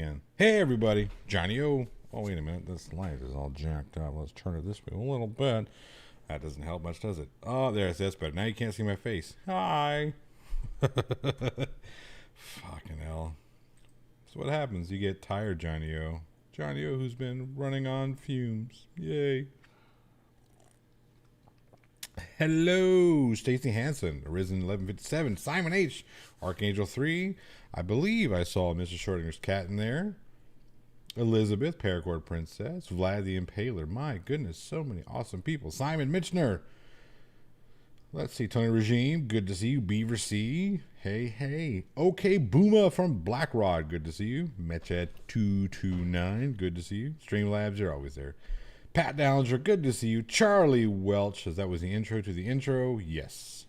again. Hey, everybody. Johnny O. Oh, wait a minute. This light is all jacked up. Let's turn it this way a little bit. That doesn't help much, does it? Oh, there's this, but now you can't see my face. Hi. Fucking hell. So what happens? You get tired, Johnny O. Johnny O, who's been running on fumes. Yay. Hello, Stacey Hansen, Arisen 1157, Simon H, Archangel 3. I believe I saw Mr. Schrodinger's cat in there. Elizabeth, Paracord Princess, Vlad the Impaler. My goodness, so many awesome people. Simon Mitchner. Let's see, Tony Regime, good to see you. Beaver C, hey. Okay, Booma from Blackrod, good to see you. Mecha229, good to see you. Streamlabs, you're always there. Pat Dallinger, good to see you. Charlie Welch, as that was the intro to the intro. Yes.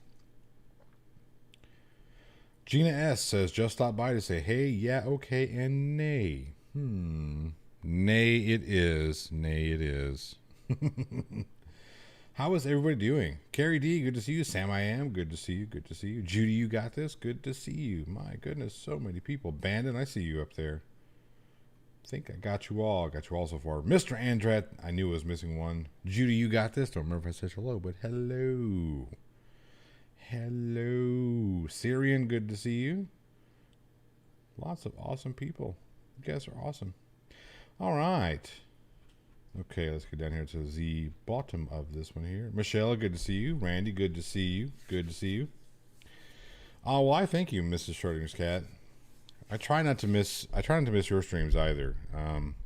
Gina S says, just stop by to say, hey, yeah, okay, and nay. Nay, it is. Nay, it is. How is everybody doing? Carrie D, good to see you. Sam I Am, good to see you. Good to see you. Judy, you got this? Good to see you. My goodness, so many people. Bandon, I see you up there. I think I got you all. I got you all so far. Mr. Andret, I knew I was missing one. Judy, you got this. Don't remember if I said hello, but hello. Hello. Syrian, good to see you. Lots of awesome people. You guys are awesome. All right. Okay, let's get down here to the bottom of this one here. Michelle, good to see you. Randy, good to see you. Good to see you. Oh, well, I thank you, Mrs. Schrodinger's cat. I try not to miss your streams either.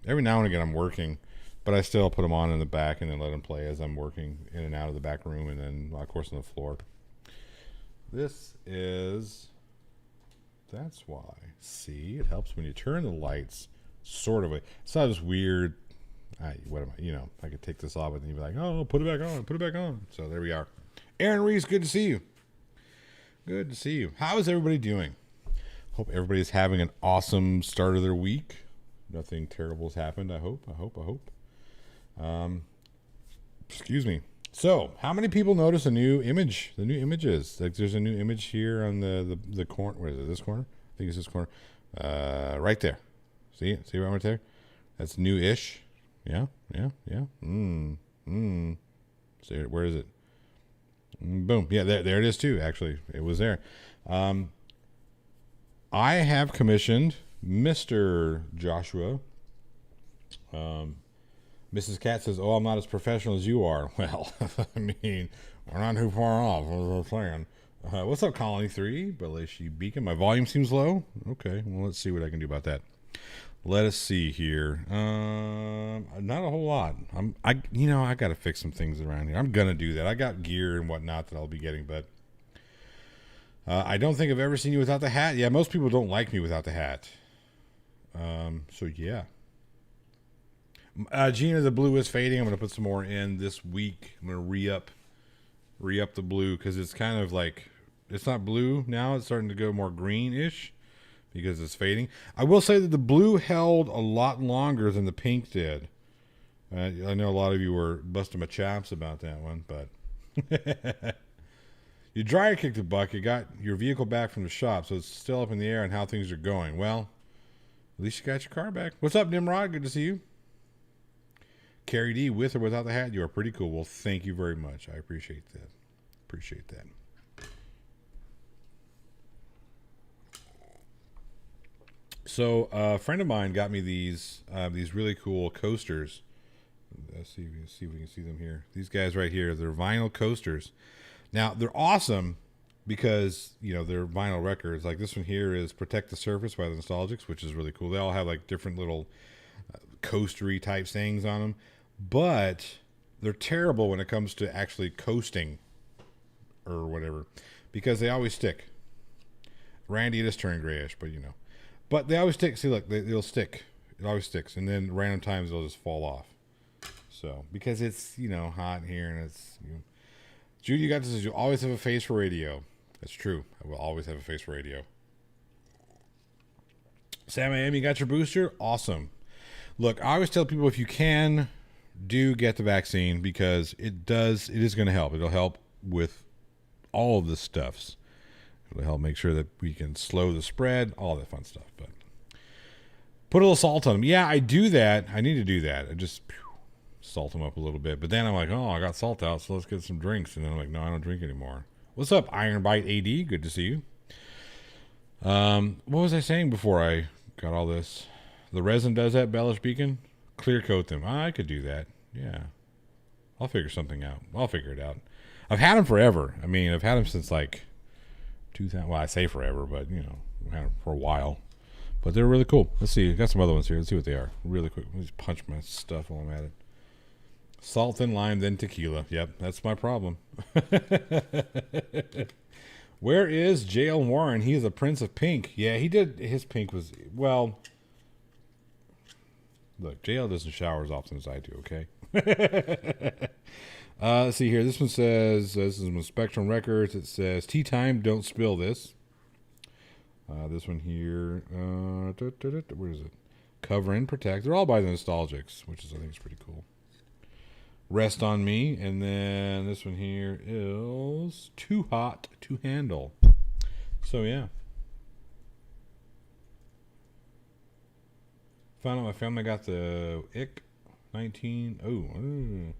Every now and again I'm working, but I still put them on in the back and then let them play as I'm working in and out of the back room and then, of course, on the floor. That's why. See, it helps when you turn the lights sort of. It's not this weird. What am I? I could take this off and you'd be like, oh, put it back on. So there we are. Aaron Reese, good to see you. Good to see you. How is everybody doing? Hope everybody's having an awesome start of their week. Nothing terrible has happened, I hope. Excuse me. So, how many people notice the new images? Like, there's a new image here on the corner. What is it, this corner? I think it's this corner. Right there. See it? See right there? That's new-ish. Yeah. See, where is it? Boom. Yeah, there it is too, actually. It was there. I have commissioned Mr. Joshua. Mrs. Cat says, oh, I'm not as professional as you are. Well, I mean, we're not too far off. What's the plan? What's up, Colony 3? Belashi Beacon. My volume seems low. Okay, well, let's see what I can do about that. Let us see here. Not a whole lot. I got to fix some things around here. I'm going to do that. I got gear and whatnot that I'll be getting, but I don't think I've ever seen you without the hat. Yeah, most people don't like me without the hat. So, yeah. Gina, the blue is fading. I'm going to put some more in this week. I'm going to re-up the blue because it's kind of like, it's not blue now. It's starting to go more greenish because it's fading. I will say that the blue held a lot longer than the pink did. I know a lot of you were busting my chops about that one, but you dryer kicked the buck. You got your vehicle back from the shop, so it's still up in the air on how things are going. Well, at least you got your car back. What's up, Nimrod? Good to see you. Carrie D, with or without the hat, you are pretty cool. Well, thank you very much. I appreciate that. So, a friend of mine got me these really cool coasters. Let's see if we can see them here. These guys right here, they're vinyl coasters. Now, they're awesome because, they're vinyl records. Like this one here is Protect the Surface by the Nostalgics, which is really cool. They all have like different little coastery type things on them. But they're terrible when it comes to actually coasting or whatever because they always stick. Randy, it is turning grayish, but But they always stick. See, look, they'll stick. It always sticks. And then random times they'll just fall off. So, because it's, hot here and it's, Judy, you got this. You always have a face for radio. That's true. I will always have a face for radio. Sam AM, you got your booster? Awesome. Look, I always tell people if you can, do get the vaccine because it is going to help. It'll help with all of the stuffs. It'll help make sure that we can slow the spread, all that fun stuff. But Put a little salt on them. Yeah, I do that. I need to do that. I just salt them up a little bit. But then I'm like, oh, I got salt out, so let's get some drinks. And then I'm like, no, I don't drink anymore. What's up, Iron Bite AD? Good to see you. What was I saying before I got all this? The resin does that, Bellish Beacon? Clear coat them. I could do that. Yeah. I'll figure something out. I'll figure it out. I've had them forever. I mean, I've had them since like 2000. Well, I say forever, but, you know, I've had them for a while. But they're really cool. Let's see. Got some other ones here. Let's see what they are. Really quick. Let me just punch my stuff while I'm at it. Salt, then lime, then tequila. Yep, that's my problem. Where is J.L. Warren? He is a Prince of Pink. Yeah, he did. His pink was, well, look, J.L. doesn't shower as often as I do, okay? Let's see here. This one says, this is from Spectrum Records. It says, tea time, don't spill this. This one here, where is it? Cover and protect. They're all by the Nostalgics, which is, I think, is pretty cool. Rest on me. And then this one here is too hot to handle. So, yeah. Found out my family got the IC 19.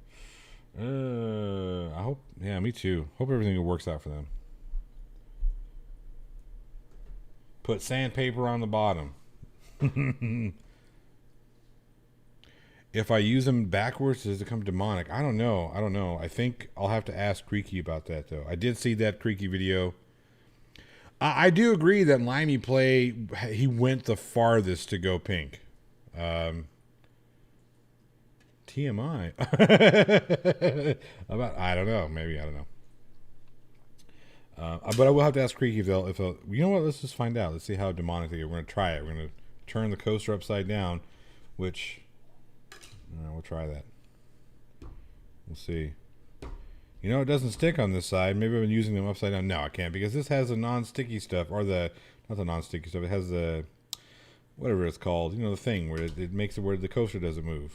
I hope, yeah, me too. Hope everything works out for them. Put sandpaper on the bottom. If I use them backwards, does it become demonic? I don't know. I think I'll have to ask Creaky about that, though. I did see that Creaky video. I do agree that Limey Play, he went the farthest to go pink. TMI. I don't know. Maybe, I don't know. But I will have to ask Creaky if they'll, you know what, let's just find out. Let's see how demonic they get. We're going to try it. We're going to turn the coaster upside down, which, we'll try that. We'll see. You know, it doesn't stick on this side. Maybe I've been using them upside down. No, I can't, because this has the non-sticky stuff, or not the non-sticky stuff. It has the, whatever it's called, you know, the thing where it makes it where the coaster doesn't move.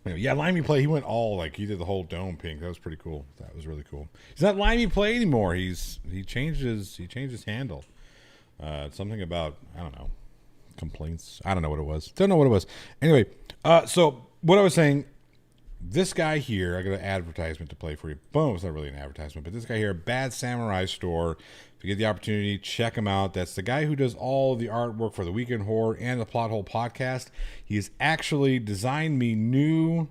Yeah, Limey Play, he went all, he did the whole dome pink. That was pretty cool. That was really cool. He's not Limey Play anymore. He changed his handle. Something about, I don't know, complaints. I don't know what it was. Don't know what it was. Anyway, so what I was saying, this guy here, I got an advertisement to play for you. Boom, it's not really an advertisement, but this guy here, Bad Samurai Store. If you get the opportunity, check him out. That's the guy who does all the artwork for the Weekend Horror and the Plot Hole podcast. He's actually designed me new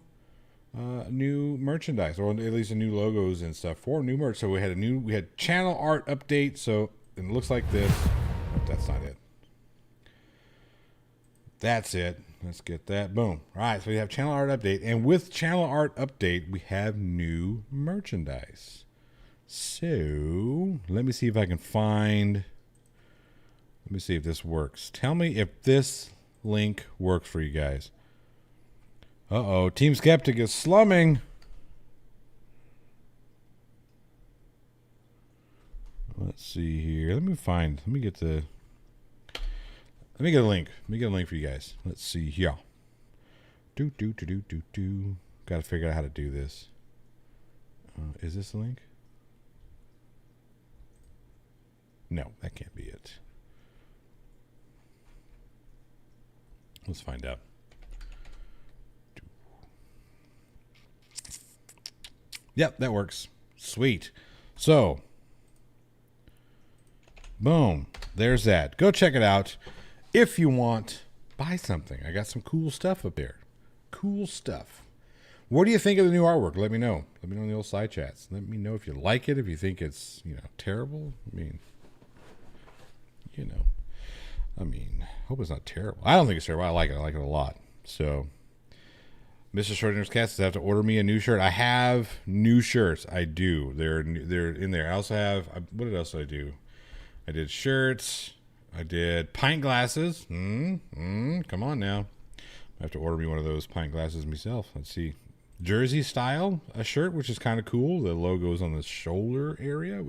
merchandise, or at least new logos and stuff for new merch. So we had channel art update. So it looks like this. Oh, that's not it. That's it. Let's get that. Boom. All right. So we have channel art update, and with channel art update, we have new merchandise. So let me see if I can find. Let me see if this works. Tell me if this link works for you guys. Uh-oh. Team Skeptic is slumming. Let's see here. Let me get a link. Let me get a link for you guys. Let's see here. Got to figure out how to do this. Is this the link? No, that can't be it. Let's find out. Yep, that works. Sweet. So, boom. There's that. Go check it out. If you want, buy something. I got some cool stuff up there. Cool stuff. What do you think of the new artwork? Let me know. Let me know in the old side chats. Let me know if you like it, if you think it's, terrible. I mean, hope it's not terrible. I don't think it's terrible. I like it. I like it a lot. So, Mr. Schrodinger's Cats have to order me a new shirt. I have new shirts. I do. They're in there. I also have, what else did I do? I did shirts. I did pint glasses. Come on now. I have to order me one of those pint glasses myself. Let's see. Jersey style, a shirt, which is kind of cool. The logo's on the shoulder area.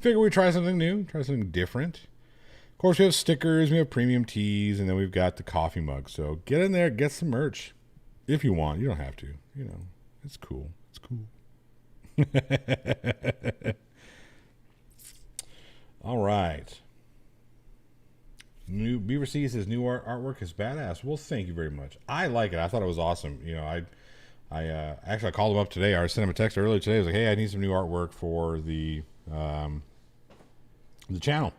Figure we try something new, try something different. Of course, we have stickers, we have premium tees, and then we've got the coffee mug. So get in there, get some merch. If you want. You don't have to. It's cool. It's cool. All right. New Beaver C says new artwork is badass. Well, thank you very much. I like it. I thought it was awesome. You know, I called him up today. I sent him a text earlier today. I was like, hey, I need some new artwork for the channel.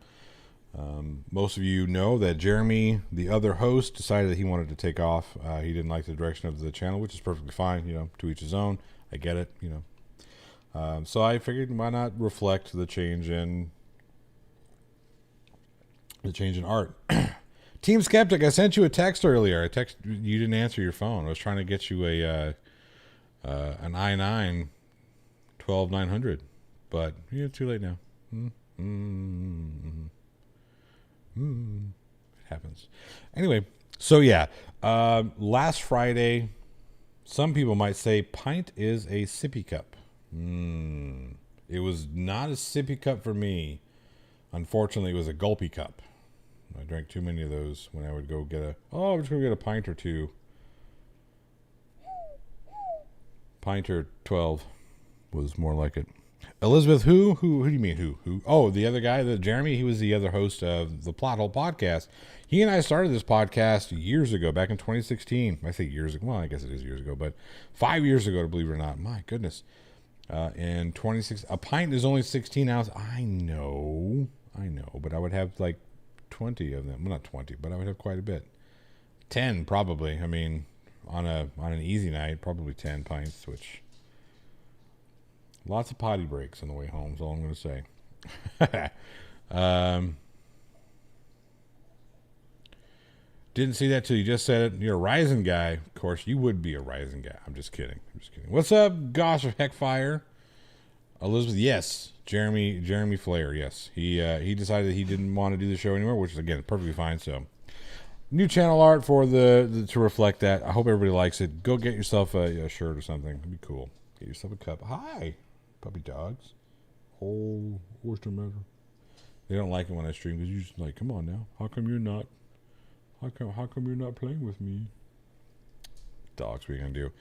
Most of you know that Jeremy, the other host, decided that he wanted to take off. He didn't like the direction of the channel, which is perfectly fine. You know, to each his own. I get it. You know, so I figured why not reflect the change in art. Team Skeptic, I sent you a text earlier. You didn't answer your phone. I was trying to get you an i9 12900, but yeah, too late now. It happens. Anyway, so yeah, last Friday, some people might say pint is a sippy cup. It was not a sippy cup for me. Unfortunately, it was a gulpy cup. I drank too many of those when I would go get I'm just going to get a pint or two. Pint or 12 was more like it. Elizabeth, who do you mean who? Oh, the other guy, Jeremy, he was the other host of the Plot Hole podcast. He and I started this podcast years ago, back in 2016. I say years ago. Well, I guess it is years ago, but 5 years ago, to believe it or not. My goodness. And 26, a pint is only 16 ounces. I know, but I would have like 20 of them. Well, not 20, but I would have quite a bit. 10 probably. I mean, on an easy night, probably 10 pints, which lots of potty breaks on the way home is all I'm going to say. Didn't see that till you just said it. You're a Ryzen guy. Of course, you would be a Ryzen guy. I'm just kidding. What's up, Gosh of Heckfire? Elizabeth, yes. Jeremy Flair, yes. He decided that he didn't want to do the show anymore, which is, again, perfectly fine. So, new channel art for the to reflect that. I hope everybody likes it. Go get yourself a shirt or something. It'd be cool. Get yourself a cup. Hi, puppy dogs. Oh, what's the matter? They don't like it when I stream because you're just like, come on now. How come you're not playing with me? Dogs, what are you gonna do?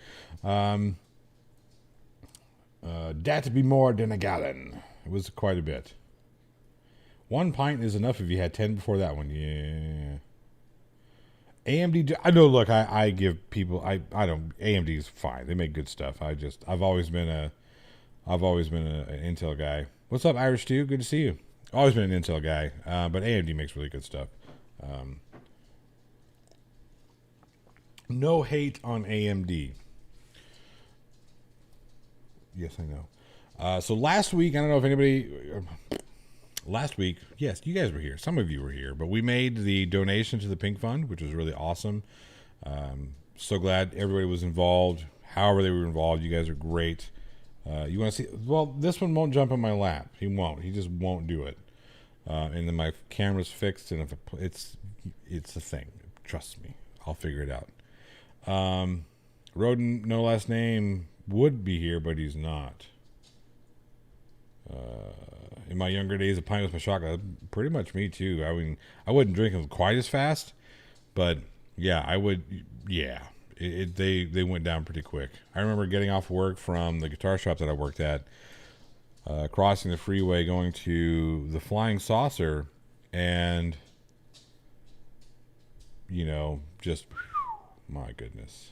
That to be more than a gallon. It was quite a bit. 1 pint is enough if you had 10 before that one. Yeah. AMD, I know, look, I give people, I don't, AMD is fine. They make good stuff. I've always been an Intel guy. What's up, Irish Stew? Good to see you. Always been an Intel guy, but AMD makes really good stuff. No hate on AMD. Yes, I know. So last week, I don't know if anybody... Last week, yes, you guys were here. Some of you were here. But we made the donation to the Pink Fund, which was really awesome. So glad everybody was involved. However they were involved, you guys are great. You want to see... Well, this one won't jump in my lap. He won't. He just won't do it. And then my camera's fixed, and if it's a thing. Trust me. I'll figure it out. Rodin, no last name, would be here, but he's not. In my younger days, a pint was my shotgun. Pretty much me too. I mean, I wouldn't drink them quite as fast, but yeah, I would. Yeah, they went down pretty quick. I remember getting off work from the guitar shop that I worked at, crossing the freeway, going to the Flying Saucer, and just my goodness.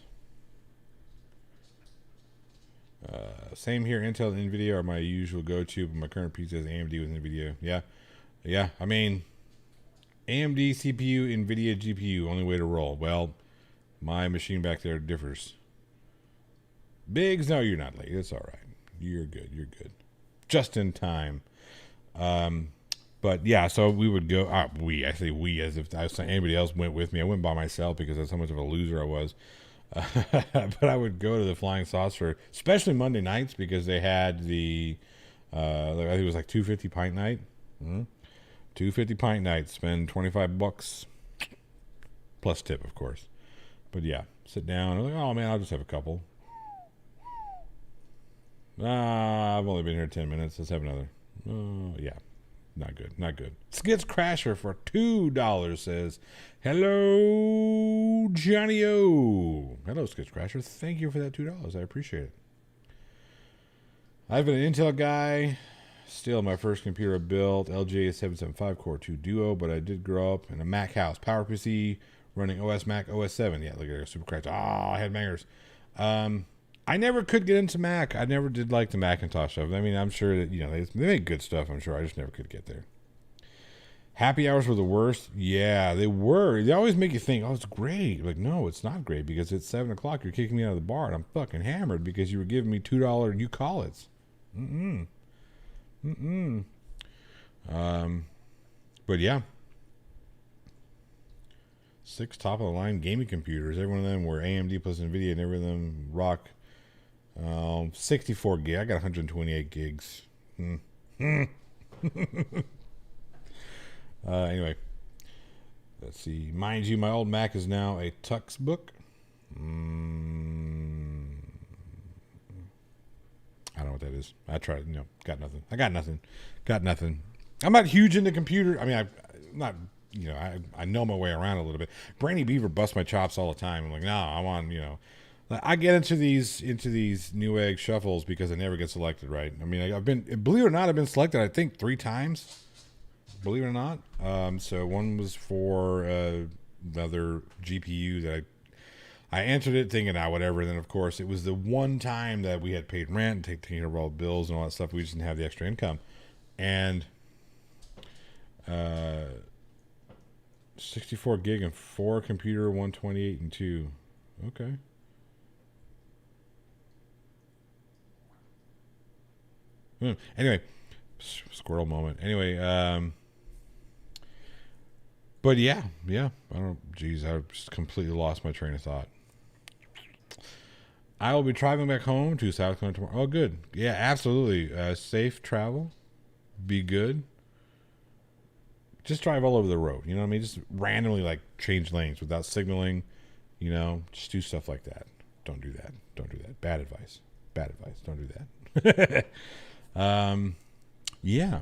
Same here. Intel and NVIDIA are my usual go-to, but my current PC is AMD with NVIDIA. Yeah. I mean, AMD CPU, NVIDIA GPU, only way to roll. Well, my machine back there differs. Biggs, no, you're not late. It's all right. You're good. Just in time. But yeah, so we would go. I say we as if anybody else went with me. I went by myself because that's how much of a loser I was. But I would go to the Flying Saucer, especially Monday nights, because they had the I think it was like $2.50 pint night. $2.50 pint night. Spend $25 plus tip, of course. But yeah, sit down. I'm like, oh man, I'll just have a couple. I've only been here 10 minutes. Let's have another. Yeah. Not good. Skits Crasher for $2 says, hello, Johnny O. Hello, Skits Crasher. Thank you for that $2. I appreciate it. I've been an Intel guy Still my first computer built, LGA 775 Core 2 Duo, but I did grow up in a Mac house. PowerPC running OS Mac OS 7. Yeah, look at it, super cracked. I had bangers. I never could get into Mac. I never did like the Macintosh stuff. I mean, I'm sure that, they make good stuff, I'm sure. I just never could get there. Happy hours were the worst. Yeah, they were. They always make you think, oh, it's great. Like, no, it's not great because it's 7 o'clock. You're kicking me out of the bar, and I'm fucking hammered because you were giving me $2 you call it. But yeah. 6 top of the line gaming computers. Every one of them were AMD plus NVIDIA, and every one of them rock 64 gig. I got 128 gigs. Anyway, let's see. Mind you, my old Mac is now a Tux book. I don't know what that is. I tried. Got nothing. I got nothing. I'm not huge into computer. I mean, I'm not. I know my way around a little bit. Brandy Beaver busts my chops all the time. I'm like, no, I want. I get into these Newegg shuffles because I never get selected. Right. I mean, believe it or not, I've been selected, I think, 3 times. Believe it or not. So one was for another GPU that I entered it thinking, whatever. And then, of course, it was the one time that we had paid rent and taken care of all the bills and all that stuff. We just didn't have the extra income. And 64 gig and 4 computer, 128 and 2. Okay. Anyway, squirrel moment. Anyway, but yeah. I just completely lost my train of thought. I will be driving back home to South Carolina tomorrow. Oh, good. Yeah, absolutely. Safe travel. Be good. Just drive all over the road. You know what I mean? Just randomly change lanes without signaling. Just do stuff like that. Don't do that. Bad advice. Don't do that. Yeah.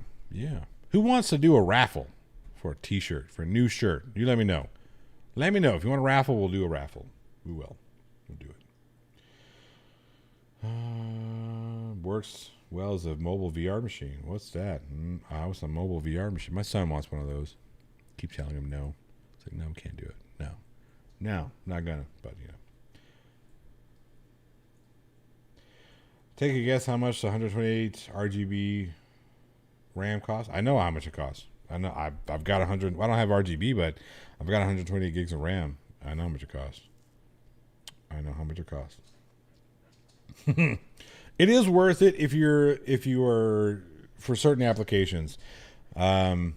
Who wants to do a raffle for a t-shirt, for a new shirt? You let me know. Let me know. If you want a raffle, we'll do a raffle. We will. We'll do it. Works well as a mobile VR machine. What's that? What's a mobile VR machine? My son wants one of those. Keep telling him no. It's like, no, we can't do it. No, not gonna. But take a guess how much the 128 RGB RAM costs. I know how much it costs. I know I've got 100. I don't have RGB, but I've got 128 gigs of RAM. I know how much it costs. It is worth it if you are for certain applications. I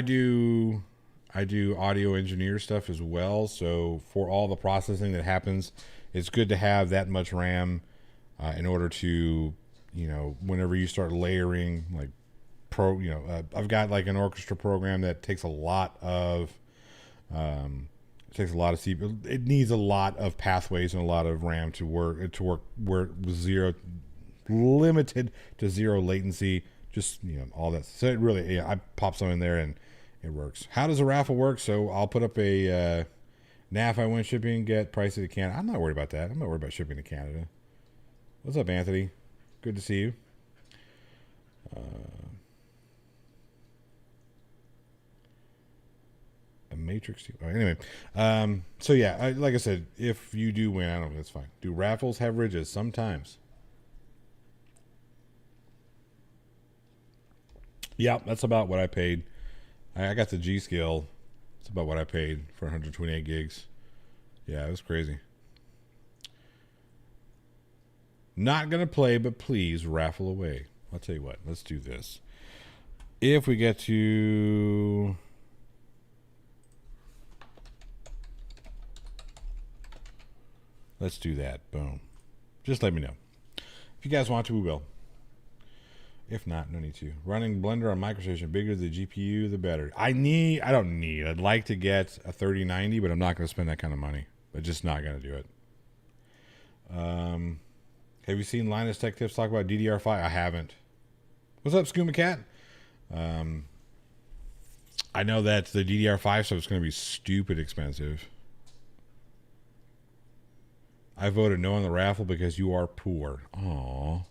do audio engineer stuff as well. So for all the processing that happens, it's good to have that much RAM in order to, whenever you start layering I've got an orchestra program that takes a lot of CPU. It needs a lot of pathways and a lot of RAM to work where it was limited to zero latency. Just all that. So it really, I pop some in there and it works. How does a raffle work? So I'll put up a NAF I win shipping, get price to Canada. I'm not worried about that. I'm not worried about shipping to Canada. What's up, Anthony? Good to see you. A Matrix. Anyway, so yeah, like I said, if you do win, I don't know, that's fine. Do raffles have ridges? Sometimes. Yeah, that's about what I paid. I got the G scale. It's about what I paid for 128 gigs. Yeah, it was crazy. Not gonna play, but please raffle away. I'll tell you what. Let's do this. If we get to, let's do that. Boom. Just let me know. If you guys want to, we will. If not, no need to. Running Blender on MicroStation, bigger the GPU, the better. I'd like to get a 3090, but I'm not going to spend that kind of money. I'm just not going to do it. Have you seen Linus Tech Tips talk about DDR5? I haven't. What's up, Skooma Cat? I know that the DDR5 stuff is going to be stupid expensive. I voted no on the raffle because you are poor. Aww.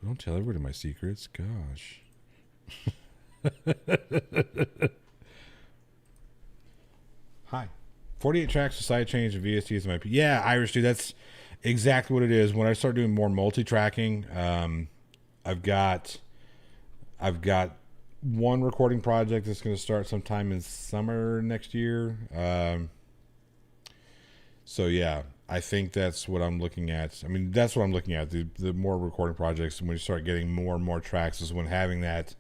Don't tell everybody my secrets. Gosh. Hi. 48 tracks with side change and VSTs and my yeah, Irish dude, that's exactly what it is. When I start doing more multi-tracking, I've got one recording project that's going to start sometime in summer next year. So yeah, I think that's what I'm looking at. I mean, that's what I'm looking at. The more recording projects, and when you start getting more and more tracks, is when having that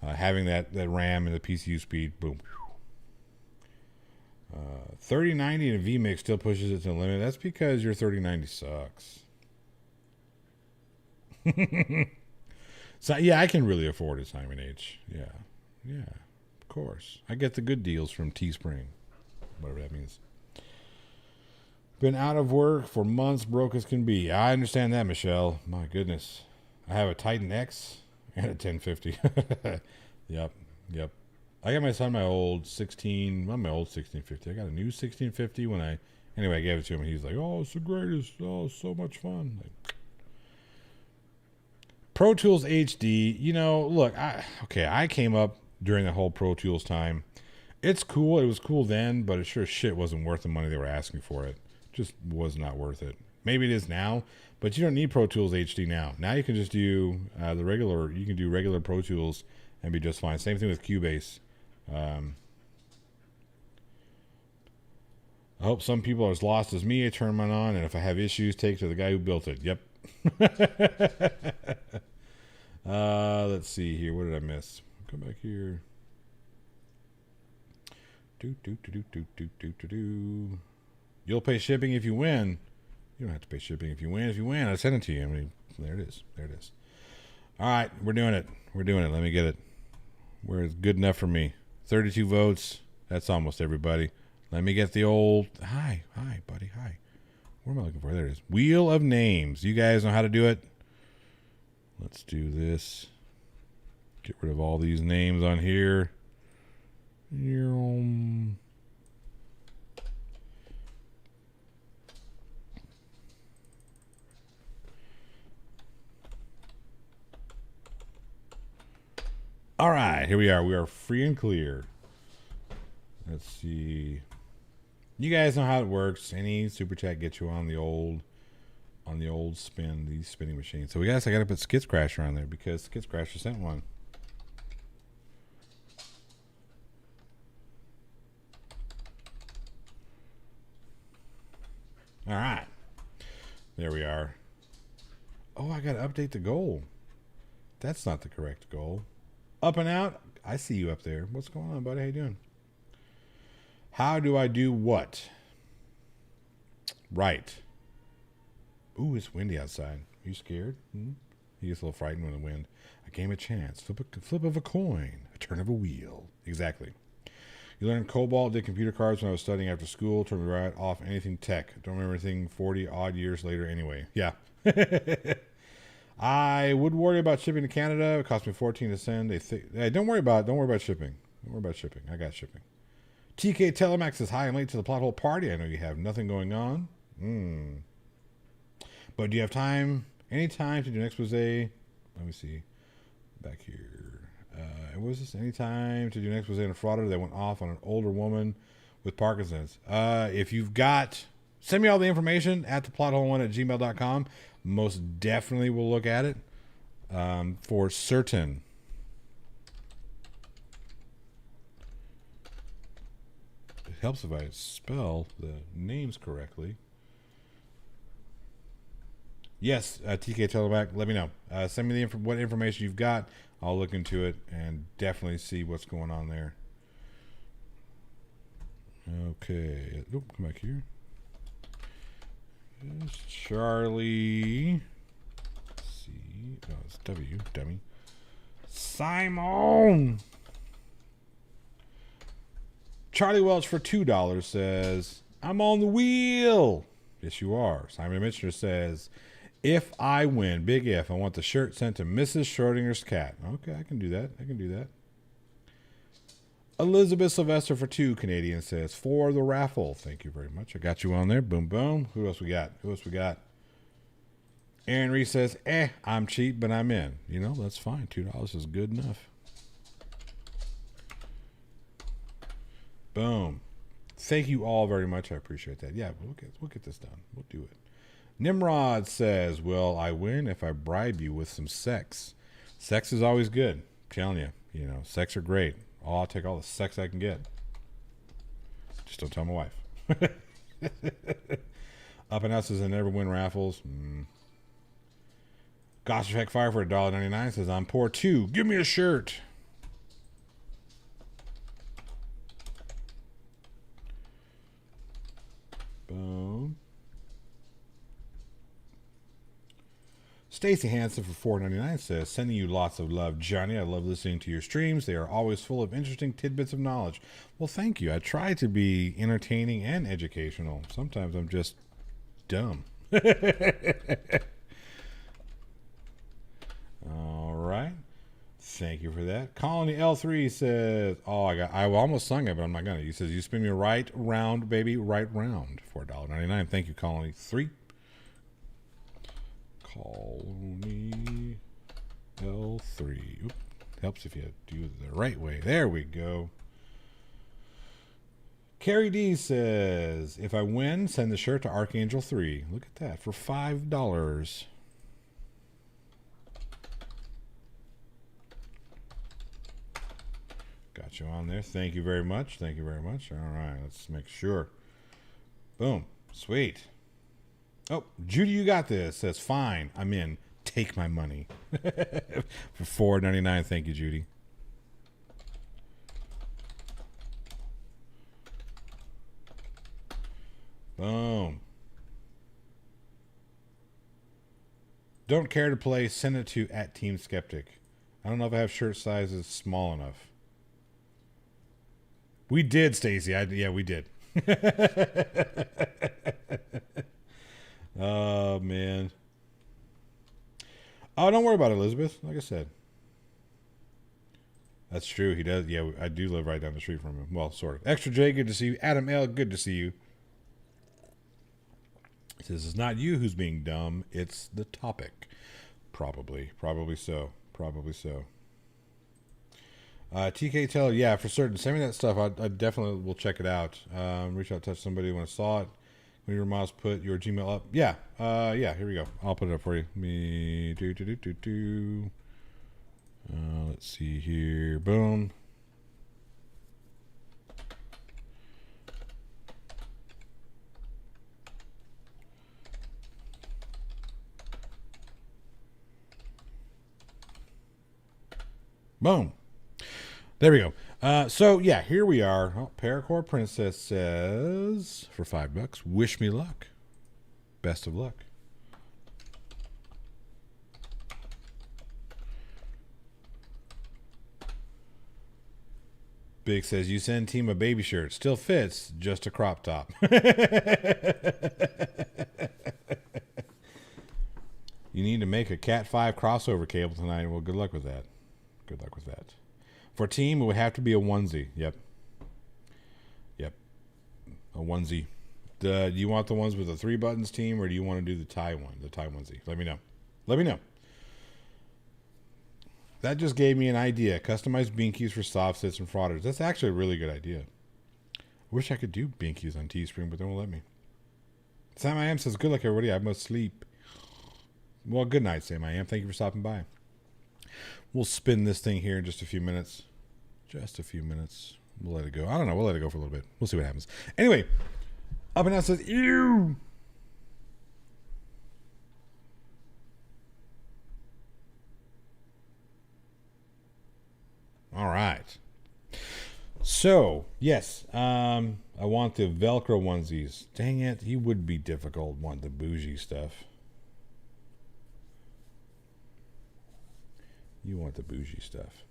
RAM and the PCU speed, boom. 3090 and a VMix still pushes it to the limit. That's because your 3090 sucks. So yeah, I can really afford a Simon H. Yeah, of course. I get the good deals from Teespring, whatever that means. Been out of work for months, broke as can be. I understand that, Michelle. My goodness, I have a Titan X and a 1050. Yep. I got my son my old 1650. I got a new 1650 anyway, I gave it to him and he's like, oh, it's the greatest. Oh, so much fun. Like, Pro Tools HD, look, I came up during the whole Pro Tools time. It's cool. It was cool then, but it sure as shit wasn't worth the money they were asking for it. Just was not worth it. Maybe it is now, but you don't need Pro Tools HD now. Now you can just do you can do regular Pro Tools and be just fine. Same thing with Cubase. I hope some people are as lost as me. I turn mine on, and if I have issues, take it to the guy who built it. Yep. Let's see here. What did I miss? Come back here. You'll pay shipping if you win. You don't have to pay shipping if you win. If you win, I send it to you. I mean, there it is. All right, we're doing it. Let me get it. Where it's good enough for me. 32 votes. That's almost everybody. Let me get the old... Hi, buddy, hi. What am I looking for? There it is. Wheel of Names. You guys know how to do it? Let's do this. Get rid of all these names on here. All right, here we are. We are free and clear. Let's see. You guys know how it works. Any super chat gets you on the old these spinning machines. So I got to put Skits Crasher on there because Skits Crasher sent one. All right. There we are. Oh, I got to update the goal. That's not the correct goal. Up and out. I see you up there. What's going on, buddy? How you doing? How do I do what? Right. Ooh, it's windy outside. Are you scared? He gets a little frightened with the wind. A game of chance. Flip of a coin. A turn of a wheel. Exactly. You learned COBOL, did computer cards when I was studying after school. Turned me right off anything tech. Don't remember anything 40 odd years later anyway. Yeah. I would worry about shipping to Canada. It cost me $14 to send. Hey, don't worry about shipping. I got shipping. TK Telemax says, hi, I'm late to the plot hole party. I know you have nothing going on. But do you have any time to do an expose? Let me see. Back here. Was this any time to do an expose on a frauder that went off on an older woman with Parkinson's? If you've got, send me all the information at theplothole1@gmail.com. Most definitely will look at it for certain. It helps if I spell the names correctly. Yes, TK Telemac, let me know. Send me what information you've got. I'll look into it and definitely see what's going on there. Okay. Come back here. It's Charlie. C. No, it's W. Dummy. Simon. Charlie Welch for $2 says, I'm on the wheel. Yes, you are. Simon Mitchell says, if I win, big if, I want the shirt sent to Mrs. Schrodinger's cat. Okay, I can do that. Elizabeth Sylvester for $2 Canadian says, for the raffle. Thank you very much. I got you on there. Boom, boom. Who else we got? Aaron Reese says, I'm cheap, but I'm in. You know, that's fine. $2 is good enough. Boom. Thank you all very much. I appreciate that. Yeah, we'll get this done. We'll do it. Nimrod says, "Will I win if I bribe you with some sex? Sex is always good. I'm telling you. You know, sex are great. I'll take all the sex I can get. Just don't tell my wife." Up and Out says, "I never win raffles." Gosh Heck Fire for $1.99 says, "I'm poor too. Give me a shirt." Boom. Stacy Hansen for $4.99 says, "Sending you lots of love, Johnny. I love listening to your streams. They are always full of interesting tidbits of knowledge." Well, thank you. I try to be entertaining and educational. Sometimes I'm just dumb. All right. Thank you for that. Colony L3 says, I almost sung it, but I'm not going to. He says, "You spin me right round, baby, right round." For $1.99. Thank you, Colony 3. Colony L3. Oop. Helps if you do it the right way. There we go. Carrie D says, "If I win, send the shirt to Archangel 3. Look at that. For $5. Got you on there. Thank you very much. Thank you very much. All right. Let's make sure. Boom. Sweet. Oh, Judy, you got this. Says, "Fine. I'm in. Take my money." For $4.99. Thank you, Judy. Boom. Don't care to play. Send it to @TeamSkeptic. I don't know if I have shirt sizes small enough. We did, Stacy. Yeah, we did. Oh, man. Oh, don't worry about it, Elizabeth. Like I said. That's true. He does. Yeah, I do live right down the street from him. Well, sort of. Extra J, good to see you. Adam L, good to see you. He says, "It's not you who's being dumb. It's the topic." Probably. Probably so. Probably so. TK Teller, yeah, for certain. Send me that stuff. I definitely will check it out. Reach out, touch somebody when I saw it. When your mouse put your Gmail up. Yeah. Yeah, here we go. I'll put it up for you. Let's see here. Boom. Boom. There we go. So yeah, here we are. Oh, Paracord Princess says, for $5, "Wish me luck. Best of luck." Big says, "You send team a baby shirt. Still fits, just a crop top." You need to make a Cat 5 crossover cable tonight. Well, good luck with that. Good luck with that. For team, it would have to be a onesie. Yep. A onesie. Do you want the ones with the 3 buttons, team, or do you want to do the tie one, the tie onesie? Let me know. That just gave me an idea. Customized binkies for soft sits and frauders. That's actually a really good idea. I wish I could do binkies on Teespring, but they won't let me. Sam I Am says, "Good luck, everybody. I must sleep." Well, good night, Sam I Am. Thank you for stopping by. We'll spin this thing here in just a few minutes. We'll let it go. I don't know. We'll let it go for a little bit. We'll see what happens. Anyway, Up and Out says, "Ew." All right. So, yes, I want the Velcro onesies. Dang it. You would be difficult wanting the bougie stuff. You want the bougie stuff.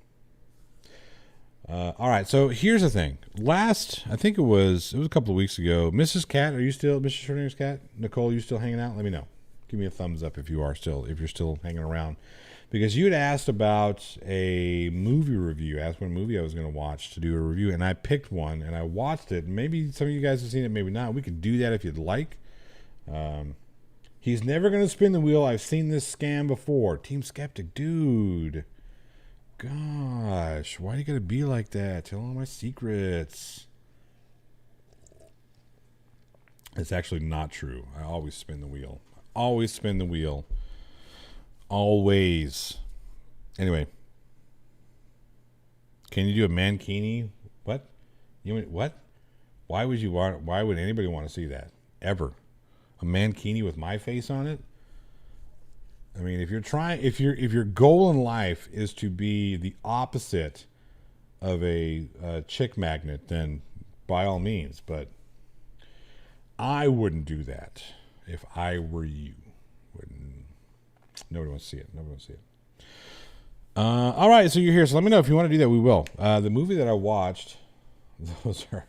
All right, so here's the thing. I think it was a couple of weeks ago. Mrs. Cat, are you still, Mrs. Schrodinger's cat? Nicole, you still hanging out? Let me know. Give me a thumbs up if you're still hanging around. Because you had asked about a movie review, asked what movie I was going to watch to do a review, and I picked one, and I watched it. Maybe some of you guys have seen it, maybe not. We could do that if you'd like. He's never going to spin the wheel. I've seen this scam before. Team Skeptic, dude. Gosh, why do you got to be like that? Tell all my secrets. It's actually not true. I always spin the wheel. Always spin the wheel. Always. Anyway. Can you do a mankini? What? What? Why would anybody want to see that? Ever. A mankini with my face on it? I mean, if your goal in life is to be the opposite of a chick magnet, then by all means, but I wouldn't do that if I were you. Nobody wants to see it. Nobody wants to see it. All right, so you're here. So let me know if you want to do that. We will. The movie that I watched, those are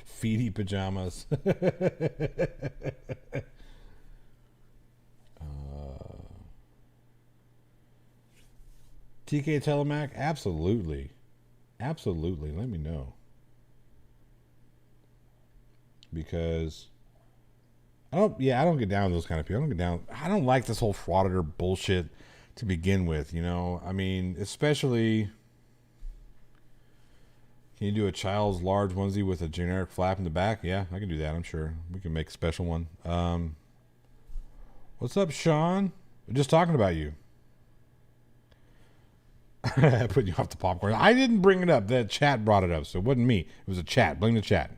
feety pajamas. TK Telemac, absolutely. Absolutely. Let me know. Because I don't get down with those kind of people. I don't like this whole frauditor bullshit to begin with, you know. I mean, especially, can you do a child's large onesie with a generic flap in the back? Yeah, I can do that, I'm sure. We can make a special one. What's up, Sean? We're just talking about you. Putting you off the popcorn. I didn't bring it up. The chat brought it up, so it wasn't me. It was a chat. Blame the chat.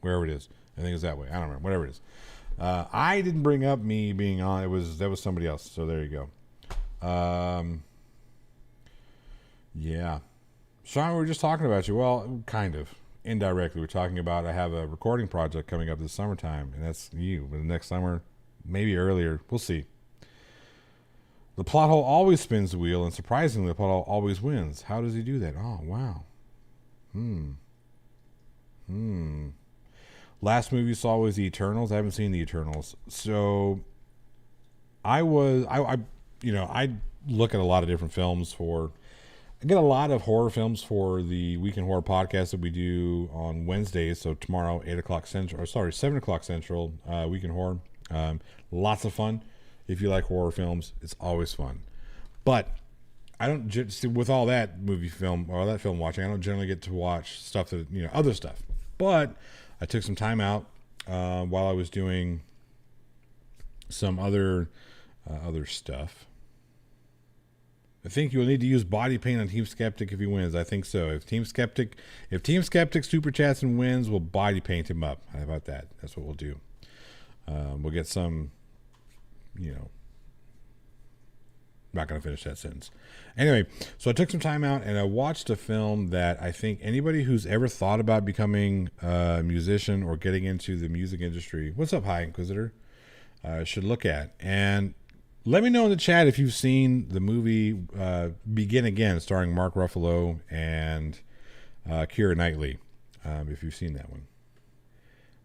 Wherever it is. I think it's that way. I don't remember. Whatever it is. I didn't bring up me being on. That was somebody else. So there you go. Yeah. Sean, we were just talking about you. Well, kind of. Indirectly. We're talking about I have a recording project coming up this summertime, and that's you. But next summer, maybe earlier. We'll see. The plot hole always spins the wheel, and surprisingly, the plot hole always wins. How does he do that? Oh, wow. Last movie you saw was The Eternals. I haven't seen The Eternals. So I look at a lot of different films I get a lot of horror films for the Weekend Horror podcast that we do on Wednesdays. So tomorrow, 7 o'clock Central, Weekend Horror. Lots of fun. If you like horror films, it's always fun. But I don't with all that film watching, I don't generally get to watch stuff that, other stuff. But I took some time out while I was doing some other stuff. I think you'll need to use body paint on Team Skeptic if he wins. I think so. If Team Skeptic super chats and wins, we'll body paint him up. How about that? That's what we'll do. We'll get some, not going to finish that sentence. Anyway, so I took some time out and I watched a film that I think anybody who's ever thought about becoming a musician or getting into the music industry, what's up, High Inquisitor, should look at. And let me know in the chat if you've seen the movie Begin Again, starring Mark Ruffalo and Keira Knightley, if you've seen that one.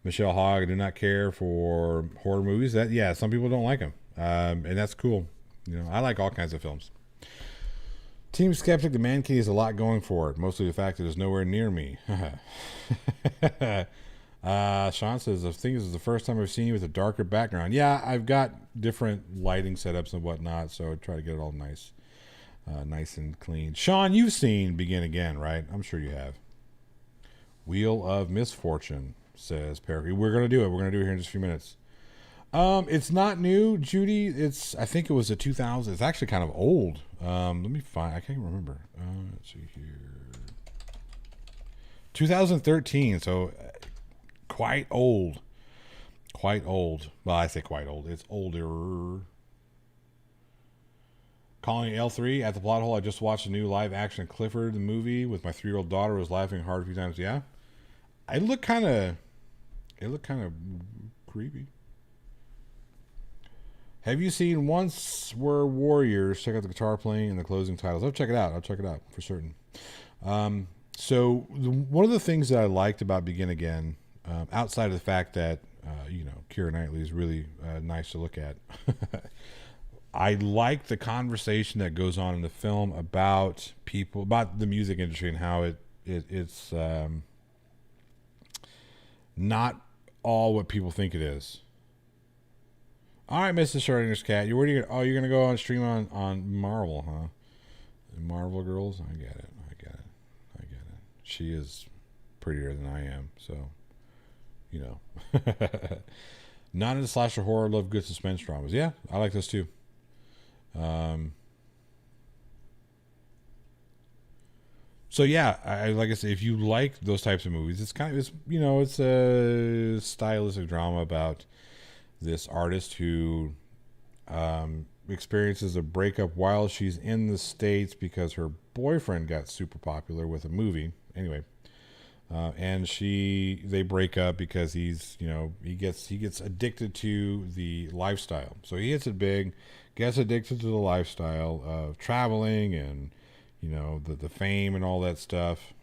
Michelle Hogg, I do not care for horror movies. Some people don't like them, and that's cool. I like all kinds of films. Team Skeptic, the man key has a lot going for it. Mostly the fact that it's nowhere near me. Sean says, I think this is the first time I've seen you with a darker background. Yeah, I've got different lighting setups and whatnot, so I try to get it all nice and clean. Sean, you've seen Begin Again, right? I'm sure you have. Wheel of Misfortune, says Perry. We're going to do it. We're going to do it here in just a few minutes. It's not new, Judy. I think it was a 2000. It's actually kind of old. Let me find. I can't remember. Let's see here. 2013. So quite old. Quite old. Well, I say quite old. It's older. Calling L3 at the plot hole. I just watched a new live action Clifford the movie with my 3-year-old daughter. Was laughing hard a few times. Yeah. It looked kind of creepy. Have you seen Once Were Warriors? Check out the guitar playing and the closing titles. I'll check it out for certain. So one of the things that I liked about Begin Again, outside of the fact that Keira Knightley is really nice to look at, I like the conversation that goes on in the film about the music industry and how it's not all what people think it is. All right, Mrs. Schrodinger's cat. You're where are you? Oh, you're gonna go on stream on Marvel, huh? Marvel girls. I get it. I get it. I get it. She is prettier than I am, so you know. Not into slasher horror. Love good suspense dramas. Yeah, I like those too. Um, so yeah, like I said, if you like those types of movies, it's a stylistic drama about this artist who experiences a breakup while she's in the States because her boyfriend got super popular with a movie. Anyway, and they break up because he gets addicted to the lifestyle. So he hits it big, gets addicted to the lifestyle of traveling and the fame and all that stuff.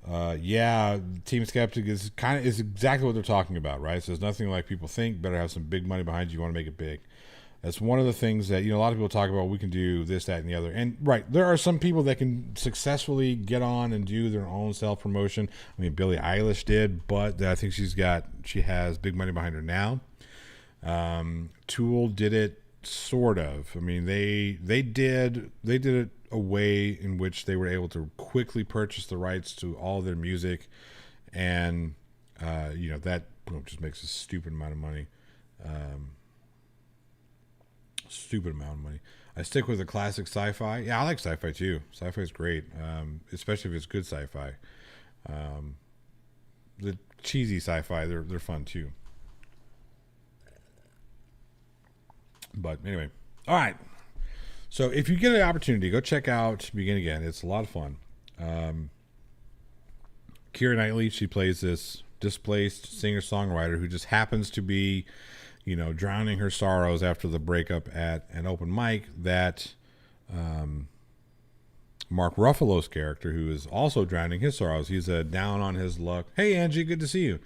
Yeah, Team Skeptic is exactly what they're talking about, right? So it's nothing like people think. Better have some big money behind you. You want to make it big. That's one of the things that a lot of people talk about. We can do this, that, and the other. And right, there are some people that can successfully get on and do their own self promotion. I mean, Billie Eilish did, but I think she has big money behind her now. Tool did it sort of. I mean, they did it a way in which they were able to quickly purchase the rights to all their music, and that just makes a stupid amount of money. Stupid amount of money. I stick with the classic sci-fi. Yeah, I like sci-fi too. Sci-fi is great, especially if it's good sci-fi. The cheesy sci-fi, they're fun too. But anyway, all right. So if you get an opportunity, go check out Begin Again. It's a lot of fun. Keira Knightley, she plays this displaced singer-songwriter who just happens to be drowning her sorrows after the breakup at an open mic that Mark Ruffalo's character, who is also drowning his sorrows, he's a down on his luck. Hey, Angie, good to see you.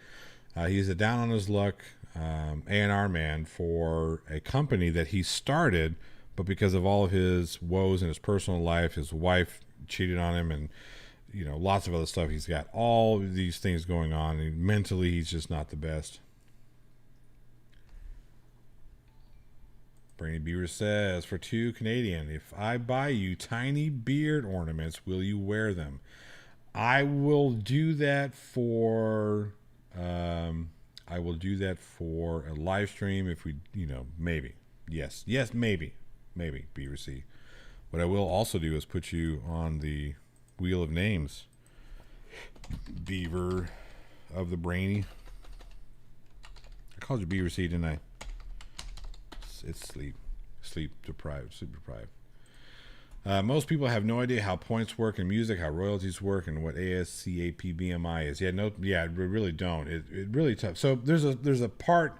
He's a down on his luck A&R man for a company that he started, but because of all of his woes in his personal life, his wife cheated on him and lots of other stuff. He's got all these things going on, and mentally he's just not the best. Brainy Beaver says, for $2 if I buy you tiny beard ornaments, will you wear them? I will do that for a live stream if we, maybe. Yes, maybe, Beaver C. What I will also do is put you on the wheel of names, Beaver of the Brainy. I called you Beaver C, didn't I? It's sleep deprived. Most people have no idea how points work in music, how royalties work, and what ASCAP BMI is. Yeah, we really don't. It really tough. So there's a part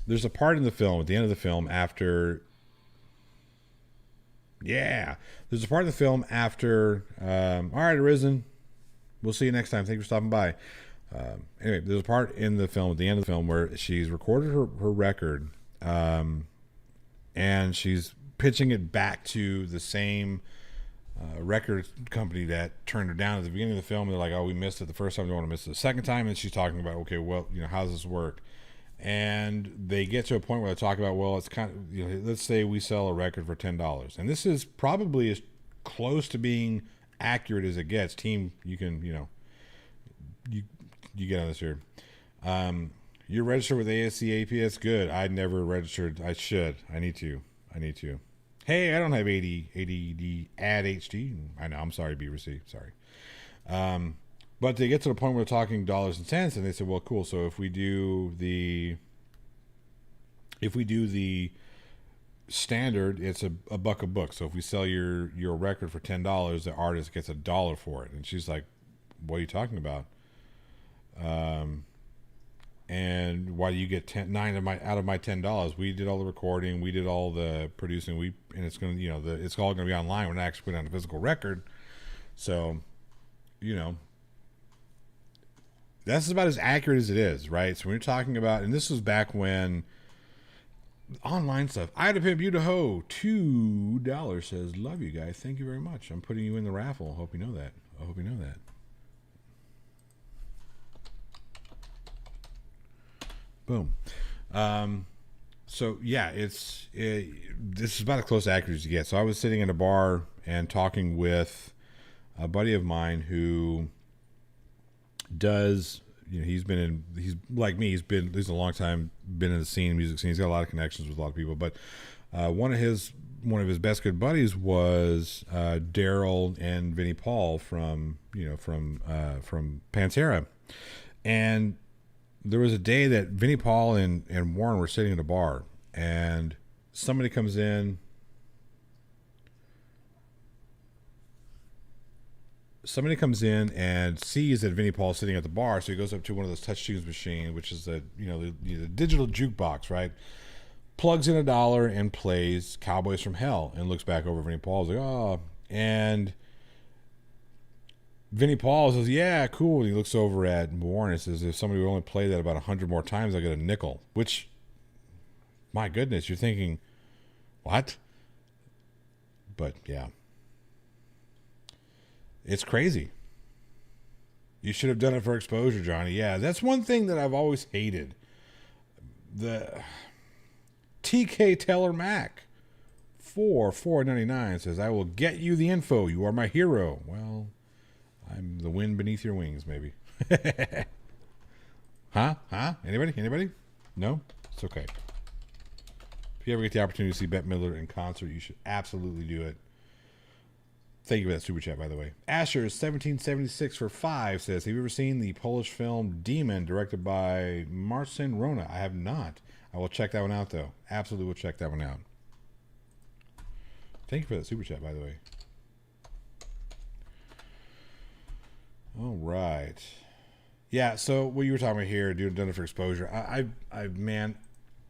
in the film at the end of the film after. Yeah, there's a part of the film after. All right, Arisen. We'll see you next time. Thanks for stopping by. Anyway, there's a part in the film at the end of the film where she's recorded her record. And she's pitching it back to the same record company that turned her down at the beginning of the film. They're like, oh, we missed it the first time, we don't want to miss it the second time. And she's talking about, okay, well, how does this work? And they get to a point where they talk about, well, it's kind of, let's say we sell a record for $10. And this is probably as close to being accurate as it gets. Team, you can, you get on this here. You're registered with ASCAP. That's good. I never registered. I should. I need to. Hey, I don't have ADHD. I know. I'm sorry, Beaver C. Sorry. But they get to the point where they're talking dollars and cents, and they said, well, cool. So if we do the standard, it's a buck a book. So if we sell your record for $10, the artist gets $1 for it. And she's like, what are you talking about? And why do you get $9 out of my $10? We did all the recording, we did all the producing, and it's gonna, it's all gonna be online. We're not actually putting on a physical record, so, that's about as accurate as it is, right? So when you're talking about, and this was back when online stuff. I had to pimp you to hoe. $2 says, love you guys. Thank you very much. I'm putting you in the raffle. Hope you know that. Boom. So yeah, this is about as close to accurate as you get. So I was sitting in a bar and talking with a buddy of mine who does, he's like me, he's a long time been in the scene, music scene. He's got a lot of connections with a lot of people, but one of his best good buddies was Daryl and Vinnie Paul from Pantera. And there was a day that Vinnie Paul and Warren were sitting in a bar, and somebody comes in. Somebody comes in and sees that Vinnie Paul's sitting at the bar, so he goes up to one of those touch tunes machine, which is the digital jukebox, right? Plugs in $1 and plays "Cowboys from Hell," and looks back over Vinnie Paul's like, oh, and Vinnie Paul says, yeah, cool. And he looks over at Warren and says, if somebody would only play that about 100 more times, I get a nickel. Which, my goodness, you're thinking, what? But yeah, it's crazy. You should have done it for exposure, Johnny. Yeah, that's one thing that I've always hated. The TK Teller Mac for $4.99 says, I will get you the info. You are my hero. Well, I'm the wind beneath your wings, maybe. Huh? Anybody? No? It's okay. If you ever get the opportunity to see Bette Midler in concert, you should absolutely do it. Thank you for that super chat, by the way. Asher1776 for 5 says, have you ever seen the Polish film Demon, directed by Marcin Rona? I have not. I will check that one out, though. Absolutely will check that one out. Thank you for that super chat, by the way. All right. Yeah, so what you were talking about here, done it for exposure. I man,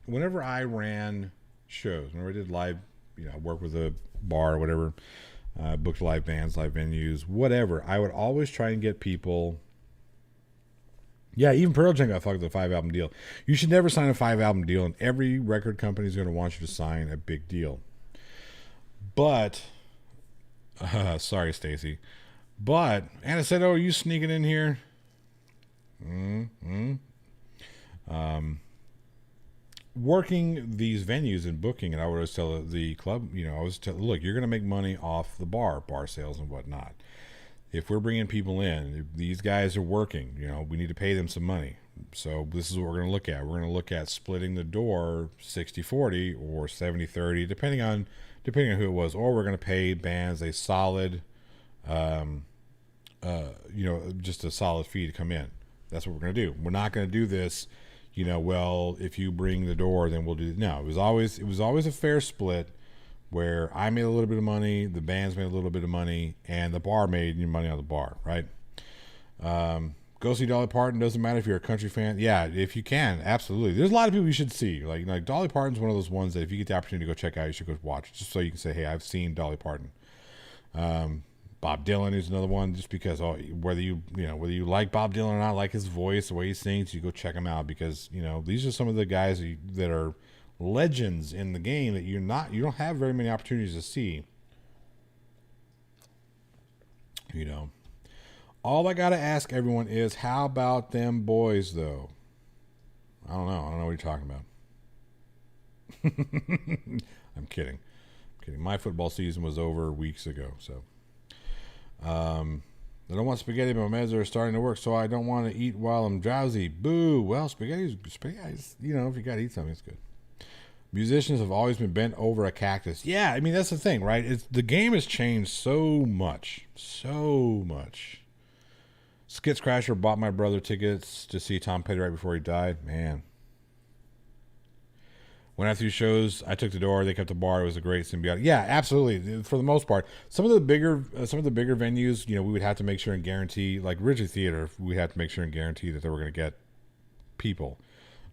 whenever I ran shows, whenever I did live, I work with a bar or whatever, booked live bands, live venues, whatever, I would always try and get people. Yeah, even Pearl Jam got fucked with a 5-album deal. You should never sign a 5-album deal, and every record company is going to want you to sign a big deal. But, sorry, Stacy. But, Anna said, oh, are you sneaking in here? Working these venues and booking, and I would always tell the club, look, you're going to make money off the bar sales and whatnot. If we're bringing people in, if these guys are working, we need to pay them some money. So this is what we're going to look at. We're going to look at splitting the door 60-40 or 70-30, depending on who it was. Or we're going to pay bands a solid, just a solid fee to come in. That's what we're going to do. We're not going to do this, well, if you bring the door, then we'll do it. No, it was always a fair split, where I made a little bit of money, the bands made a little bit of money, and the bar made money on the bar, right? Go see Dolly Parton. Doesn't matter if you're a country fan. Yeah, if you can, absolutely. There's a lot of people you should see. Like Dolly Parton's one of those ones that if you get the opportunity to go check out, you should go watch, just so you can say, hey, I've seen Dolly Parton. Bob Dylan is another one, just because whether you like Bob Dylan or not, like his voice, the way he sings, you go check him out, because these are some of the guys that are legends in the game that you don't have very many opportunities to see. All I gotta ask everyone is, how about them boys though? I don't know what you're talking about. I'm kidding. My football season was over weeks ago, so I don't want spaghetti, but my meds are starting to work, so I don't want to eat while I'm drowsy. Boo. Well, spaghetti, if you gotta eat something, it's good. Musicians have always been bent over a cactus. Yeah, I mean, that's the thing, right? The game has changed so much. Skits Crasher bought my brother tickets to see Tom Petty right before he died. Man. Went out through shows. I took the door. They kept the bar. It was a great symbiotic. Yeah, absolutely. For the most part, some of the bigger venues, we would have to make sure and guarantee, like Ridgely Theater, we had to make sure and guarantee that they were going to get people.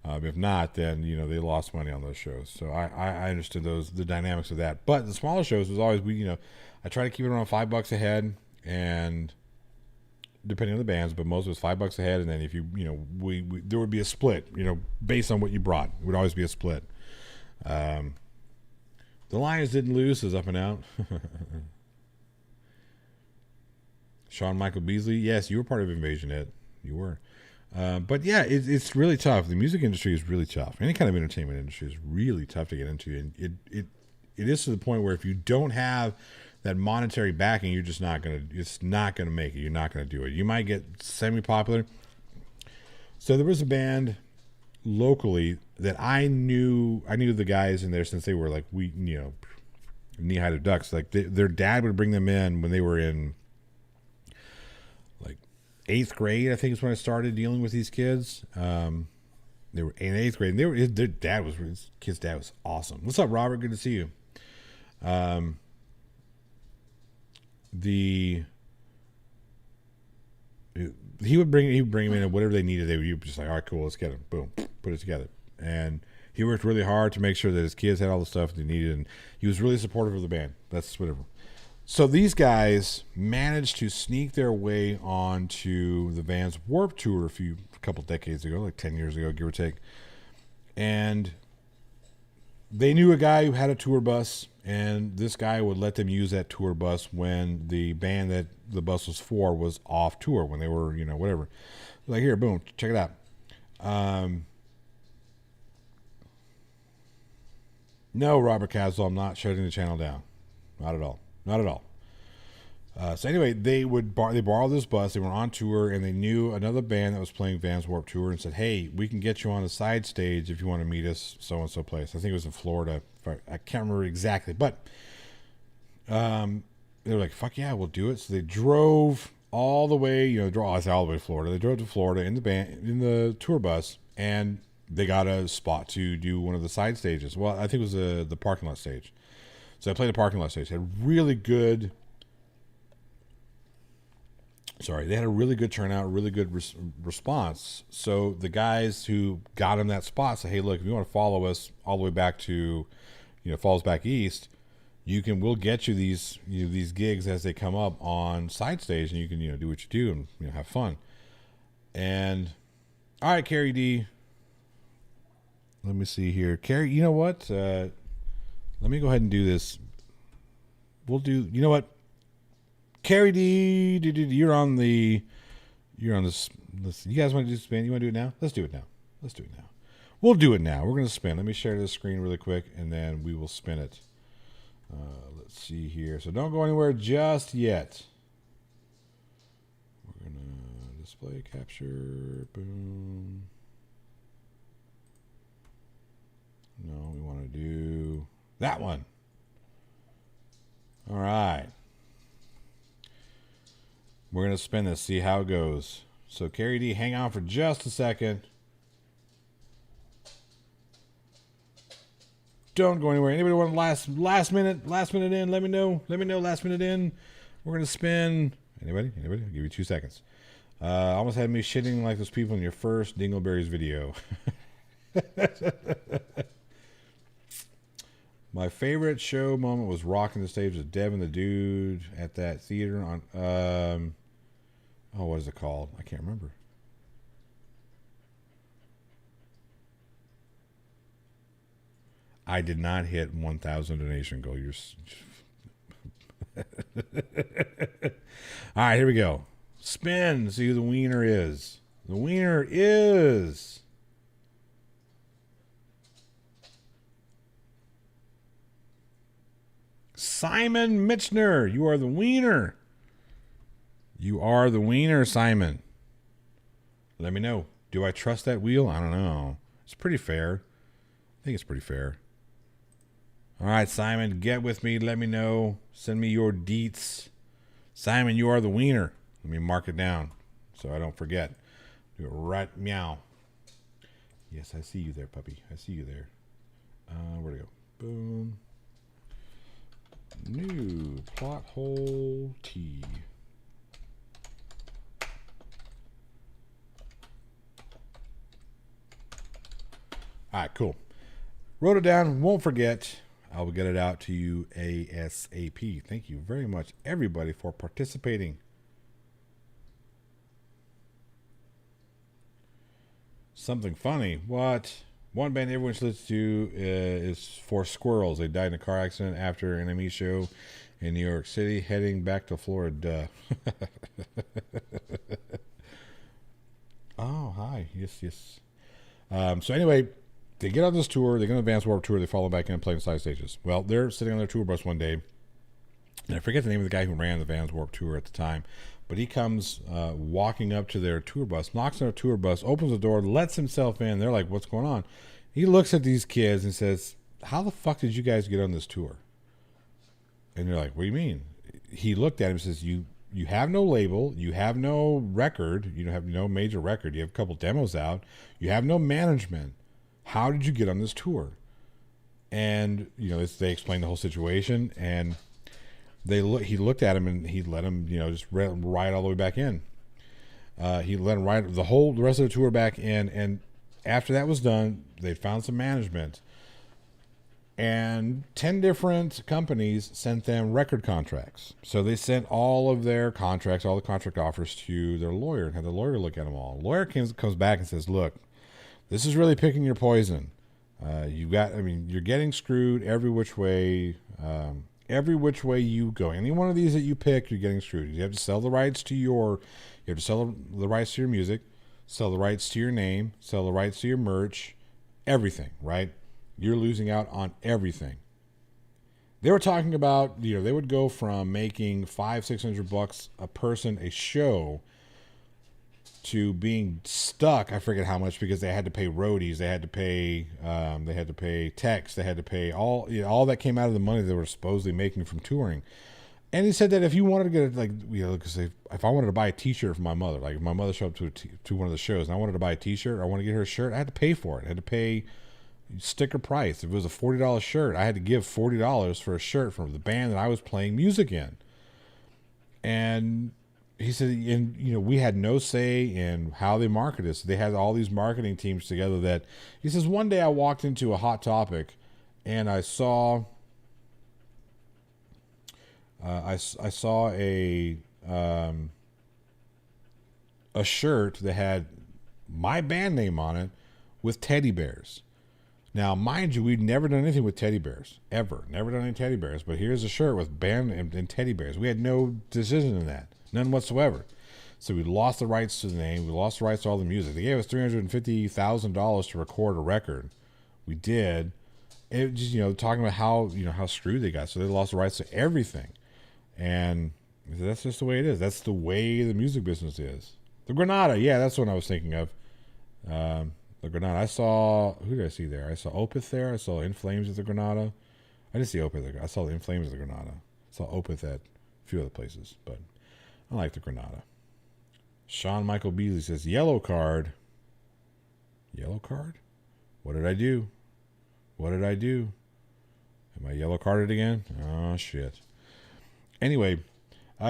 If not, then they lost money on those shows. So I understood the dynamics of that. But the smaller shows was always I try to keep it around $5 a head, and depending on the bands, but most of it was $5 a head. And then if there would be a split, based on what you brought. It would always be a split. The Lions didn't lose, says Up and Out. Sean Michael Beasley, yes, you were part of Invasion Ed. You were. But yeah, it's really tough. The music industry is really tough. Any kind of entertainment industry is really tough to get into, and it is to the point where if you don't have that monetary backing, you're just not gonna. It's not gonna make it. You're not gonna do it. You might get semi-popular. So there was a band locally that I knew. I knew the guys in there since they were like knee high to ducks. Like their dad would bring them in when they were in like 8th grade. I think is when I started dealing with these kids. They were in 8th grade. And their dad was his kid's dad was awesome. What's up, Robert? Good to see you. He would bring him in and whatever they needed. They would just like, all right, cool, let's get him. Boom, put it together. And he worked really hard to make sure that his kids had all the stuff they needed, and he was really supportive of the band. That's whatever. So these guys managed to sneak their way onto the Vans Warped Tour a couple decades ago, like 10 years ago, give or take. And they knew a guy who had a tour bus, and this guy would let them use that tour bus when the band that the bus was for was off tour, when they were, whatever. Like, here, boom, check it out. No, Robert Caswell, I'm not shutting the channel down. Not at all. Not at all. So anyway, they borrowed this bus. They were on tour, and they knew another band that was playing Vans Warped Tour and said, hey, we can get you on the side stage if you want to meet us so-and-so place. I think it was in Florida. I can't remember exactly. But they were like, fuck yeah, we'll do it. So they drove all the way, I say all the way to Florida. They drove to Florida in the tour bus, and they got a spot to do one of the side stages. Well, I think it was the parking lot stage. So I played the parking lot stage. They had a really good turnout, really good response. So the guys who got him that spot said, hey, look, if you want to follow us all the way back to, follow us back east, we'll get you these gigs as they come up on side stage, and you can, do what you do and, have fun. And all right, Carrie D. Let me see here. Carrie, you know what? Let me go ahead and do this. We'll do, you know what? Carrie D, you're on this. You guys want to do spin? You want to do it now? Let's do it now. We'll do it now. We're going to spin. Let me share this screen really quick, and then we will spin it. Let's see here. So don't go anywhere just yet. We're going to display capture. Boom. No, we want to do that one. All right. We're going to spin this, see how it goes. So, Carrie D, hang on for just a second. Don't go anywhere. Anybody want last minute in? Let me know. Last minute in. We're going to spin. Anybody? I'll give you 2 seconds. Almost had me shitting like those people in your first Dingleberries video. My favorite show moment was rocking the stage with Devin the Dude at that theater on what is it called? I can't remember. I did not hit 1,000 donation goal. All right, here we go. Spin. See who the wiener is. The wiener is Simon Mitchner. You are the wiener. Simon. Let me know. Do I trust that wheel? I don't know. It's pretty fair. I think it's pretty fair. All right, Simon, get with me. Let me know. Send me your deets. Simon, you are the wiener. Let me mark it down so I don't forget. Do it right. Meow. Yes, I see you there, puppy. I see you there. Where'd it go? Boom. New plot hole T. All right, cool. Wrote it down. Won't forget. I will get it out to you ASAP. Thank you very much, everybody, for participating. Something funny. What? One band everyone should listen to is For Squirrels. They died in a car accident after an NME show in New York City, heading back to Florida. Oh, hi. Hi. Yes, yes. So anyway, they get on this tour. They go on the Advanced Warped Tour. They follow back in and play in side stages. Well, they're sitting on their tour bus one day, and I forget the name of the guy who ran the Advanced Warped Tour at the time, but he comes walking up to their tour bus, knocks on their tour bus, opens the door, lets himself in. They're like, "What's going on?" He looks at these kids and says, "How the fuck did you guys get on this tour?" And they're like, "What do you mean?" He looked at him and says, You have no label, you have no record, you have no major record, you have a couple demos out, you have no management. How did you get on this tour?" And they explained the whole situation, and he looked at him and he let him just ride all the way back in. He let him ride the rest of the tour back in, and after that was done, they found some management. And 10 different companies sent them record contracts. So they sent all of their contracts, all the contract offers to their lawyer and had the lawyer look at them all. The lawyer comes back and says, "Look, this is really picking your poison. You're getting screwed every which way. Every which way you go. Any one of these that you pick, you're getting screwed. You have to sell the rights to your music, sell the rights to your name, sell the rights to your merch, everything, right? You're losing out on everything." They were talking about, they would go from making $500-600 a person a show to being stuck. I forget how much, because they had to pay roadies, they had to pay techs, they had to pay all that came out of the money they were supposedly making from touring. And he said that if you wanted to get because if I wanted to buy a T-shirt for my mother, like if my mother showed up to one of the shows and I wanted to buy a T-shirt, or I want to get her a shirt, I had to pay for it. I had to pay sticker price. If it was a $40 shirt, I had to give $40 for a shirt from the band that I was playing music in. And he said, and we had no say in how they marketed this. They had all these marketing teams together. That he says, one day I walked into a Hot Topic, and I saw I saw a shirt that had my band name on it with teddy bears. Now, mind you, we'd never done anything with teddy bears, ever. Never done any teddy bears. But here's a shirt with band and teddy bears. We had no decision in that. None whatsoever. So we lost the rights to the name. We lost the rights to all the music. They gave us $350,000 to record a record. We did. It just, talking about how screwed they got. So they lost the rights to everything. And that's just the way it is. That's the way the music business is. The Granada. Yeah, that's what I was thinking of. The Granada. I saw, who did I see there? I saw Opeth there. I saw In Flames at the Granada. I didn't see Opeth there. I saw the In Flames at the Granada. I saw Opeth at a few other places, but I like the Granada. Sean Michael Beasley says, "Yellow card." Yellow card? What did I do? What did I do? Am I yellow carded again? Oh, shit. Anyway,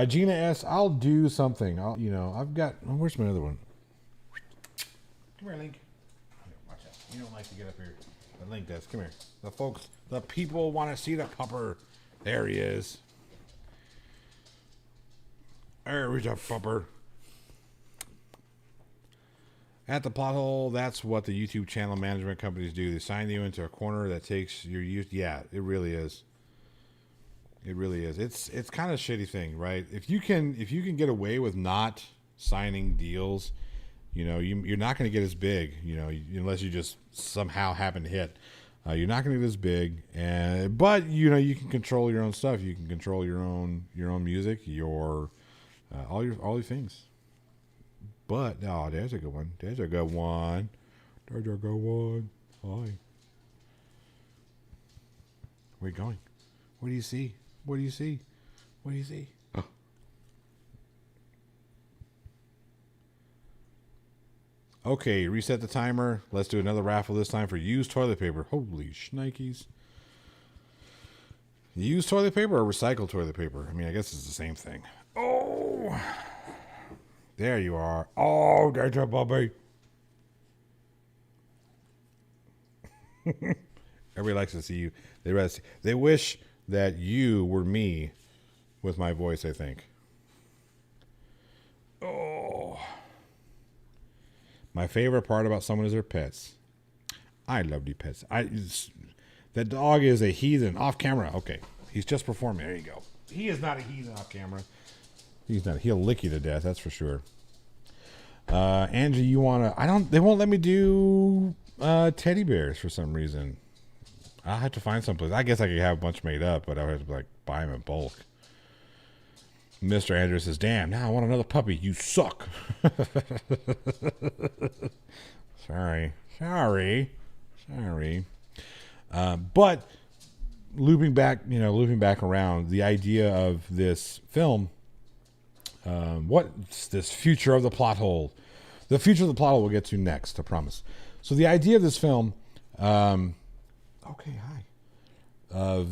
Gina S., I'll do something. I've got, where's my other one? Come here, Link. Watch out. You don't like to get up here. The Link does. Come here. The people want to see the pupper. There he is. There's a pupper. At the pothole, that's what the YouTube channel management companies do. They sign you into a corner that takes your use. Yeah, it really is. It really is. It's kind of a shitty thing, right? If you can get away with not signing deals, you're not going to get as big, unless you just somehow happen to hit. You're not going to get as big, but you can control your own stuff. You can control your own music, all your things. But there's a good one. There's a good one. There's a good one. Hi. Where are you going? What do you see? What do you see? What do you see? Oh. Okay, reset the timer. Let's do another raffle this time for used toilet paper. Holy shnikes. Used toilet paper or recycled toilet paper? I mean, I guess it's the same thing. Oh, there you are. Oh, there's a puppy. Everybody likes to see you. They wish that you were me with my voice, I think. Oh. My favorite part about someone is their pets. I love the pets. That dog is a heathen off camera. Okay. He's just performing. There you go. He is not a heathen off camera. He's not. He'll lick you to death, that's for sure. Angie, you wanna? They won't let me do teddy bears for some reason. I'll have to find someplace. I guess I could have a bunch made up, but I would have to like buy them in bulk. Mr. Andrews says, "Damn, now I want another puppy. You suck." Sorry. But looping back around, the idea of this film, what's this future of the plot hole? The future of the plot hole we'll get to next, I promise. So the idea of this film, of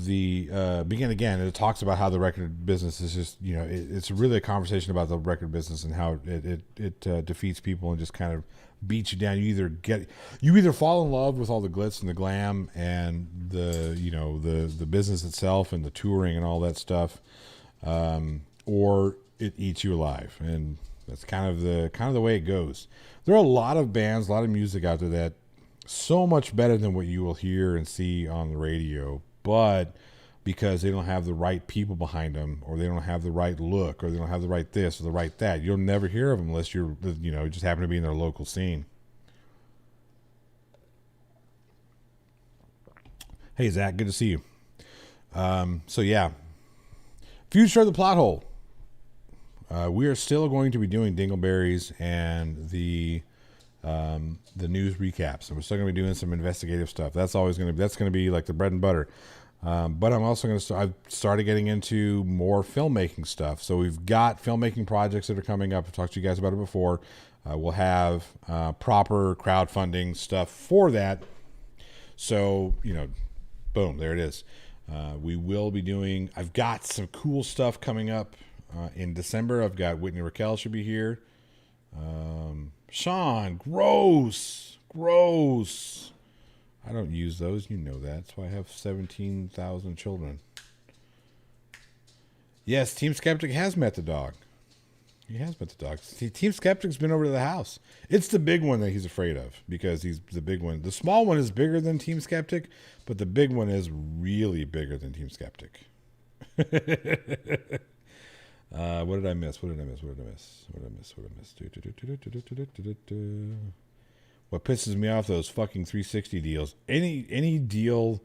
the begin again, it talks about how the record business is just, it's really a conversation about the record business and how it defeats people and just kind of beats you down. You either fall in love with all the glitz and the glam and the business itself and the touring and all that stuff, or it eats you alive. And that's kind of the way it goes. There are a lot of bands, a lot of music out there that so much better than what you will hear and see on the radio, but because they don't have the right people behind them, or they don't have the right look, or they don't have the right this or the right that, you'll never hear of them unless you're just happen to be in their local scene. Hey Zach, good to see you. So yeah, future of the plot hole. We are still going to be doing Dingleberries and the news recaps, and we're still going to be doing some investigative stuff. That's going to be like the bread and butter. But I'm also I've started getting into more filmmaking stuff. So we've got filmmaking projects that are coming up. I've talked to you guys about it before. We'll have proper crowdfunding stuff for that. So, boom, there it is. We will be doing, I've got some cool stuff coming up in December. I've got Whitney Raquel should be here. Sean, gross. I don't use those. You know that. That's why I have 17,000 children. Yes, Team Skeptic has met the dog. He has met the dog. See, Team Skeptic's been over to the house. It's the big one that he's afraid of because he's the big one. The small one is bigger than Team Skeptic, but the big one is really bigger than Team Skeptic. What did I miss? What pisses me off, those fucking 360 deals. Any deal,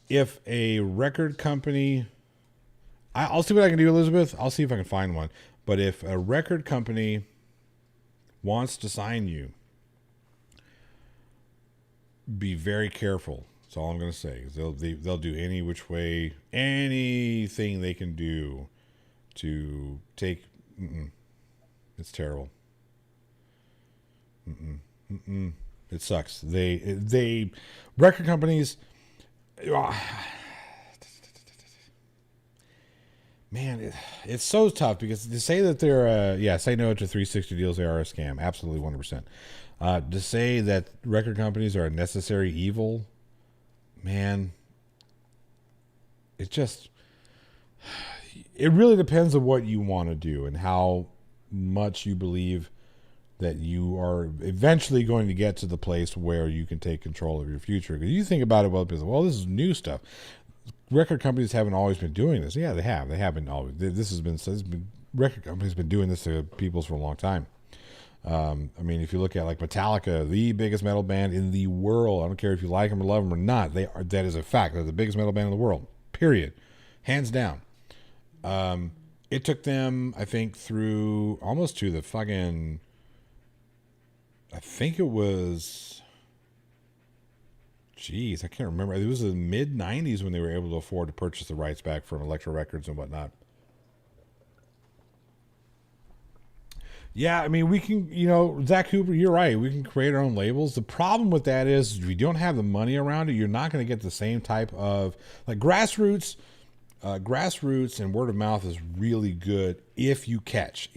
if a record company, I'll see what I can do, Elizabeth. I'll see if I can find one. But if a record company wants to sign you, be very careful. That's all I'm going to say. They'll do any which way, anything they can do to take. It's terrible. It sucks. They record companies. Man, it's so tough because to say that they're say no to 360 deals, they are a scam. Absolutely, 100%. To say that record companies are a necessary evil, man, it really depends on what you want to do and how much you believe that you are eventually going to get to the place where you can take control of your future. Because you think about it, well, this is new stuff. Record companies haven't always been doing this. Yeah, they have. They haven't always. Record companies been doing this to people for a long time. I mean, if you look at like Metallica, the biggest metal band in the world, I don't care if you like them or love them or not, that is a fact. They're the biggest metal band in the world, period. Hands down. It took them, I think, through almost to the fucking, I think it was, I can't remember. It was the mid 90s when they were able to afford to purchase the rights back from Elektra Records and whatnot. Yeah, I mean, we can, Zach Cooper, you're right. We can create our own labels. The problem with that is if you don't have the money around it, you're not going to get the same type of, like grassroots and word of mouth is really good if you catch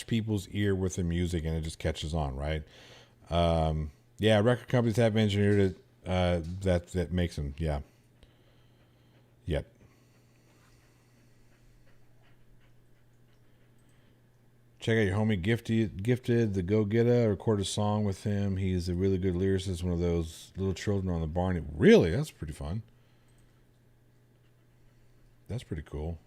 people's ear with the music and it just catches on, right? Record companies have engineered it. That makes them, yeah. Yep. Check out your homie Gifted, the Go Getter. Record a song with him. He's a really good lyricist, one of those little children on the barn. Really? That's pretty fun. That's pretty cool.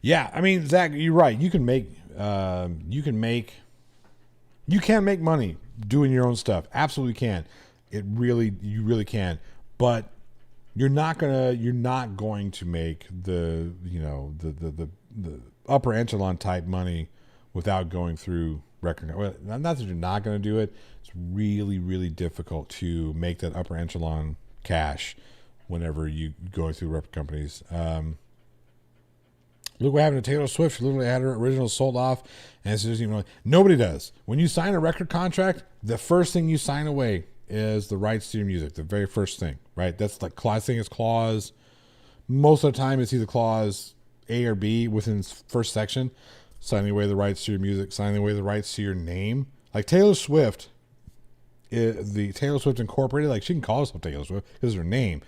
Yeah, I mean, Zach, you're right. You can make money doing your own stuff. Absolutely can. You really can. But you're not going to make the upper echelon type money without going through record. Well, not that you're not going to do it. It's really, really difficult to make that upper echelon cash whenever you go through record companies. Look what happened to Taylor Swift. She literally had her original sold off, and it's just nobody does. When you sign a record contract, the first thing you sign away is the rights to your music. The very first thing, right? That's like clause. Most of the time, it's either clause A or B within its first section. Signing away the rights to your music, signing away the rights to your name. Like Taylor Swift, the Taylor Swift Incorporated, like she can call herself Taylor Swift because of her name,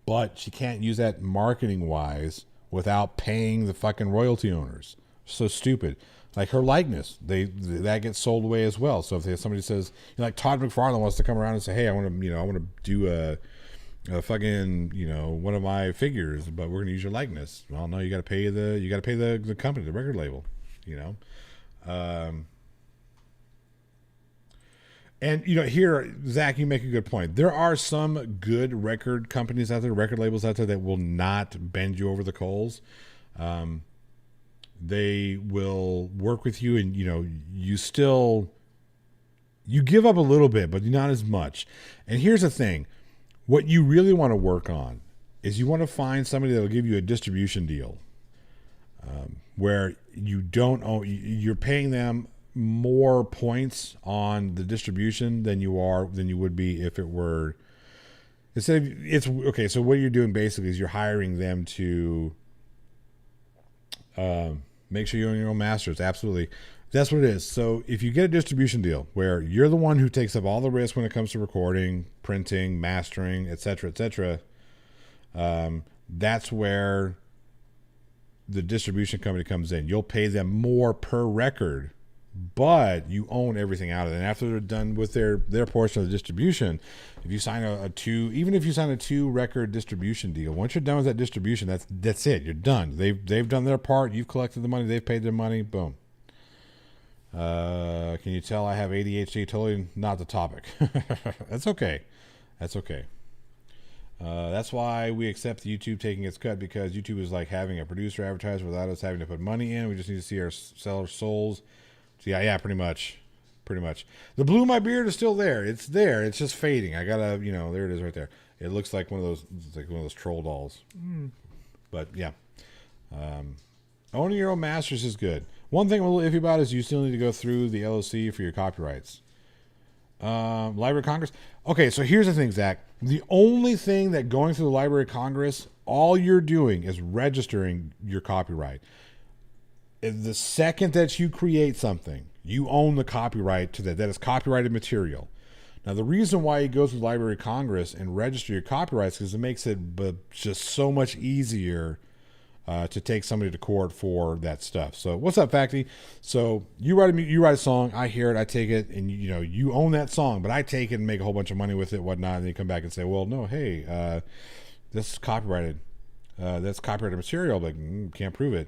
but she can't use that marketing wise without paying the fucking royalty owners. So stupid. Like her likeness, that gets sold away as well. So if somebody says, like Todd McFarlane wants to come around and say, hey, I want to do a fucking, one of my figures, but we're going to use your likeness. Well, no, you got to pay the company, the record label, And here, Zach, you make a good point. There are some good record companies out there, record labels out there that will not bend you over the coals. They will work with you, and you give up a little bit, but not as much. And here's the thing: what you really want to work on is you want to find somebody that will give you a distribution deal, where you're paying them more points on the distribution than you would be if it were it's okay. So what you're doing basically is you're hiring them to make sure you own your own masters. Absolutely, that's what it is. So if you get a distribution deal where you're the one who takes up all the risk when it comes to recording, printing, mastering, etc., that's where the distribution company comes in. You'll pay them more per record, but you own everything out of it. And after they're done with their portion of the distribution, if you sign a two record distribution deal, once you're done with that distribution, that's it. You're done. They've done their part. You've collected the money. They've paid their money. Boom. Can you tell I have ADHD? Totally not the topic. That's okay. That's why we accept YouTube taking its cut, because YouTube is like having a producer advertiser without us having to put money in. We just need to sell our souls. So yeah, pretty much. The blue in my beard is still there. It's there. It's just fading. I gotta, there it is right there. It looks like one of those troll dolls. But yeah, owning your own masters is good. One thing I'm a little iffy about is you still need to go through the LLC for your copyrights. Library of Congress. Okay, so here's the thing, Zach. The only thing that going through the Library of Congress, all you're doing is registering your copyright. The second that you create something, you own the copyright to that. That is copyrighted material. Now, the reason why you go through the Library of Congress and register your copyrights is it makes it just so much easier to take somebody to court for that stuff. So, what's up, Facty? So, you write a song, I hear it, I take it, and you own that song, but I take it and make a whole bunch of money with it, whatnot, and then you come back and say, well, no, hey, this is copyrighted. That's copyrighted material, but can't prove it.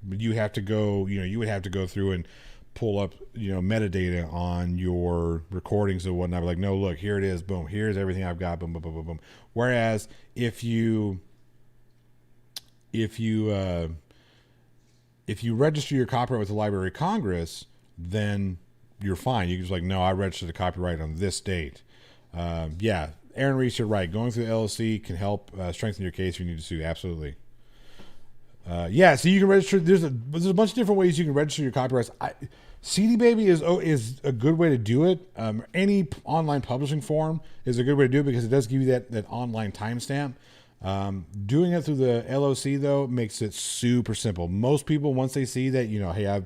But you have to go, you would have to go through and pull up, metadata on your recordings and whatnot. Like, no, look, here it is. Boom. Here's everything I've got. Boom, boom, boom, boom, boom. Whereas if you register your copyright with the Library of Congress, then you're fine. You can just like, no, I registered the copyright on this date. Yeah, Aaron Reese, you're right. Going through the LLC can help strengthen your case if you need to sue. Absolutely. Yeah, so you can register. There's a bunch of different ways you can register your copyrights. CD Baby is a good way to do it. Any online publishing form is a good way to do it because it does give you that online timestamp. Doing it through the LOC though makes it super simple. Most people, once they see that, hey,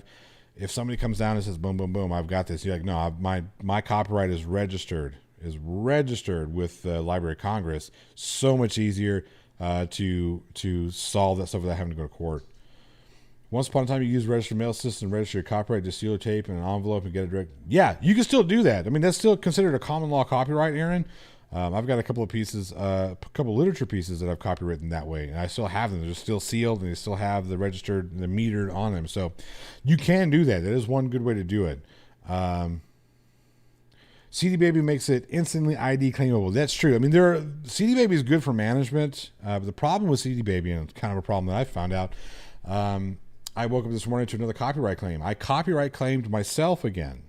if somebody comes down and says boom, boom, boom, I've got this. You're like, no, my copyright is registered with the Library of Congress. So much easier to solve that stuff without having to go to court. Once upon a time, you use registered mail system, register your copyright to seal tape in an envelope and get it direct. Yeah, you can still do that. I mean, that's still considered a common law copyright, Aaron. I've got a couple of pieces, a couple of literature pieces that I've copywritten that way, and I still have them. They're still sealed, and they still have the registered, the metered on them. So you can do that. That is one good way to do it. CD Baby makes it instantly ID claimable. That's true. I mean, CD Baby is good for management. But the problem with CD Baby, and it's kind of a problem that I found out, I woke up this morning to another copyright claim. I copyright claimed myself again.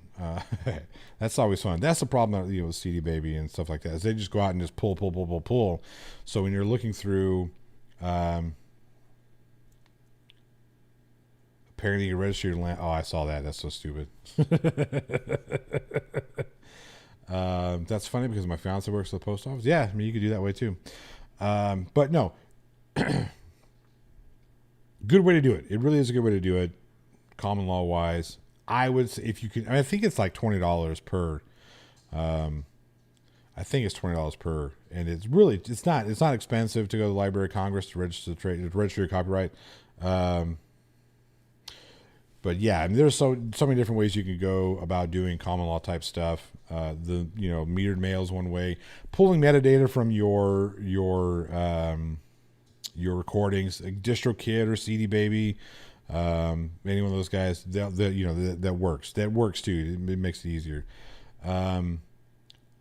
That's always fun. That's the problem with CD Baby and stuff like that. Is they just go out and just pull. So when you're looking through, apparently you register your land. Oh, I saw that. That's so stupid. That's funny because my fiance works at the post office. Yeah, I mean, you could do that way too. But no, good way to do it. It really is a good way to do it, common law wise. I would say if you can. I mean, I think it's like $20 per. I think it's $20 per, and it's not expensive to go to the Library of Congress to register your copyright. But yeah, I mean, there's so many different ways you can go about doing common law type stuff. Metered mail is one way. Pulling metadata from your recordings, like DistroKid or CD Baby, any one of those guys, that works. That works too. It makes it easier.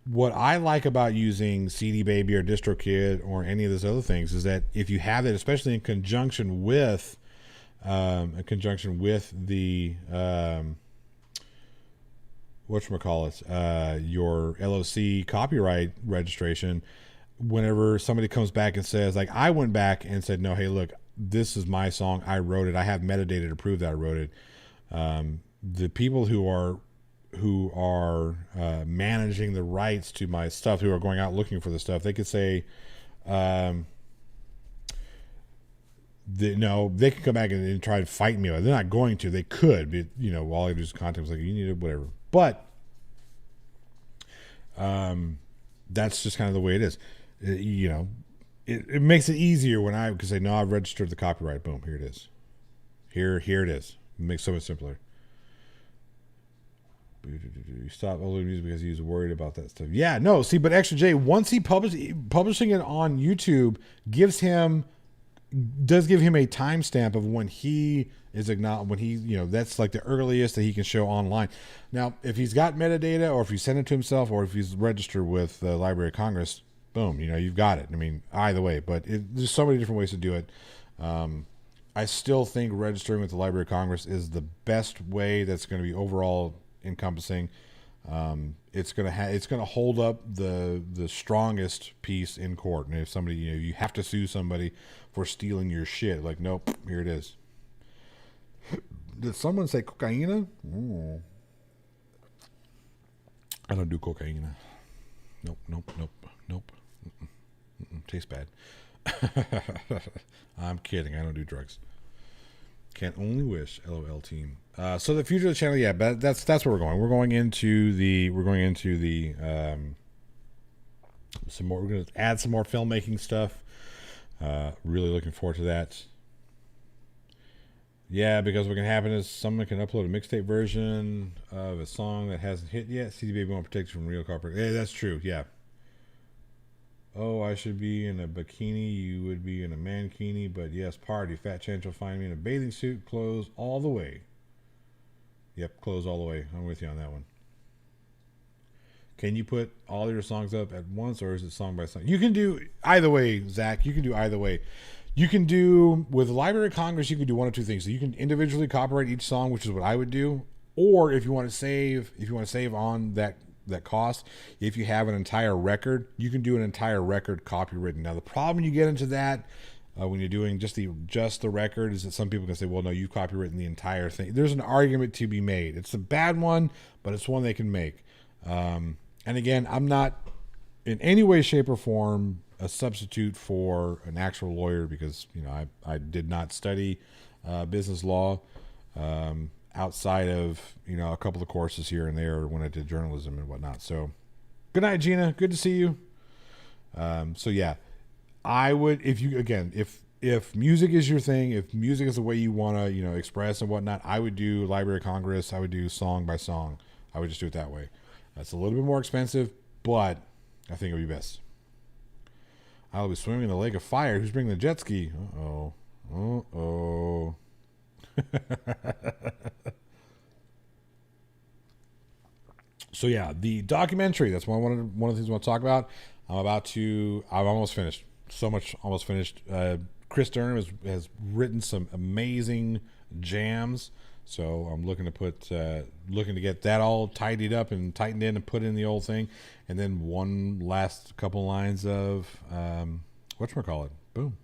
What I like about using CD Baby or DistroKid or any of those other things is that if you have it, especially in conjunction with the your LOC copyright registration, whenever somebody comes back and says, like, I went back and said, no, hey, look, this is my song, I wrote it, I have metadata to prove that I wrote it. The people who are managing the rights to my stuff, who are going out looking for the stuff, they could say, they can come back and try to fight me. They're not going to. They could, but all I do is contact was like, you need it, whatever. But that's just kind of the way it is. It makes it easier when I can say, no, I've registered the copyright. Boom, here it is. Here it is. It makes it so much simpler. You stop uploading music because he was worried about that stuff. Yeah, no. See, but Extra J, once he publishing it on YouTube does give him a timestamp of when he is acknowledged, that's like the earliest that he can show online. Now, if he's got metadata, or if he sent it to himself, or if he's registered with the Library of Congress, boom, you've got it. I mean, either way, but there's so many different ways to do it. I still think registering with the Library of Congress is the best way. That's going to be overall encompassing. It's going to hold up the strongest piece in court. And if somebody, you have to sue somebody for stealing your shit, like, nope, here it is. Did someone say cocaine? Ooh. I don't do cocaine. Nope. Tastes bad. I'm kidding. I don't do drugs. Can only wish. LOL team. So the future of the channel, yeah, but that's where we're going. We're going into the some more. We're going to add some more filmmaking stuff. Really looking forward to that. Yeah, because what can happen is someone can upload a mixtape version of a song that hasn't hit yet. CD Baby won't protect you from real copyright. Yeah, that's true. Yeah. Oh, I should be in a bikini. You would be in a mankini. But yes, party. Fat Chance will find me in a bathing suit. Clothes all the way. Yep, clothes all the way. I'm with you on that one. Can you put all your songs up at once, or is it song by song? You can do either way, Zach. You can do either way. You can do, with the Library of Congress, you can do one of two things. So you can individually copyright each song, which is what I would do. Or if you want to save on that cost, if you have an entire record, you can do an entire record copywritten. Now the problem you get into that when you're doing just the record is that some people can say, well, no, you've copywritten the entire thing. There's an argument to be made. It's a bad one, but it's one they can make. And again, I'm not in any way, shape, or form a substitute for an actual lawyer, because I did not study business law outside of a couple of courses here and there when I did journalism and whatnot. So good night, Gina. Good to see you. So yeah, I would, if music is your thing, if music is the way you want to express and whatnot, I would do Library of Congress. I would do song by song. I would just do it that way. That's a little bit more expensive, but I think it would be best. I'll be swimming in the lake of fire. Who's bringing the jet ski? Uh-oh. Uh-oh. So yeah, the documentary. That's one of the things I want to talk about. I'm almost finished. So much almost finished. Chris Durham has written some amazing jams. So I'm looking to get that all tidied up and tightened in and put in the old thing, and then one last couple lines of whatchamacallit. Boom.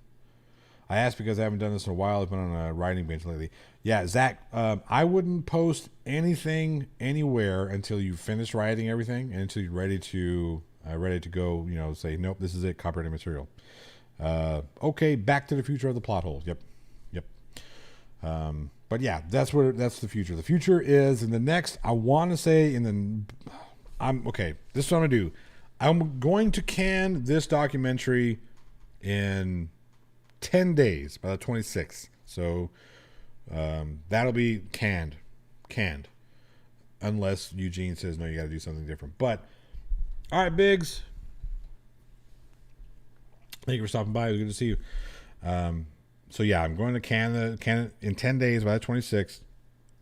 I asked because I haven't done this in a while. I've been on a writing bench lately. Yeah, Zach, I wouldn't post anything anywhere until you finish writing everything and until you're ready to go. Say nope, this is it, copyrighted material. Okay, Back to the Future of the plot hole. Yep. But yeah, that's the future. The future is in the next. I want to say I'm okay. This is what I'm gonna do. I'm going to can this documentary in 10 days by the 26th. So that'll be canned, unless Eugene says no, you got to do something different. But all right, Biggs, thank you for stopping by. It was good to see you. So yeah, I'm going to can it in 10 days by the 26th.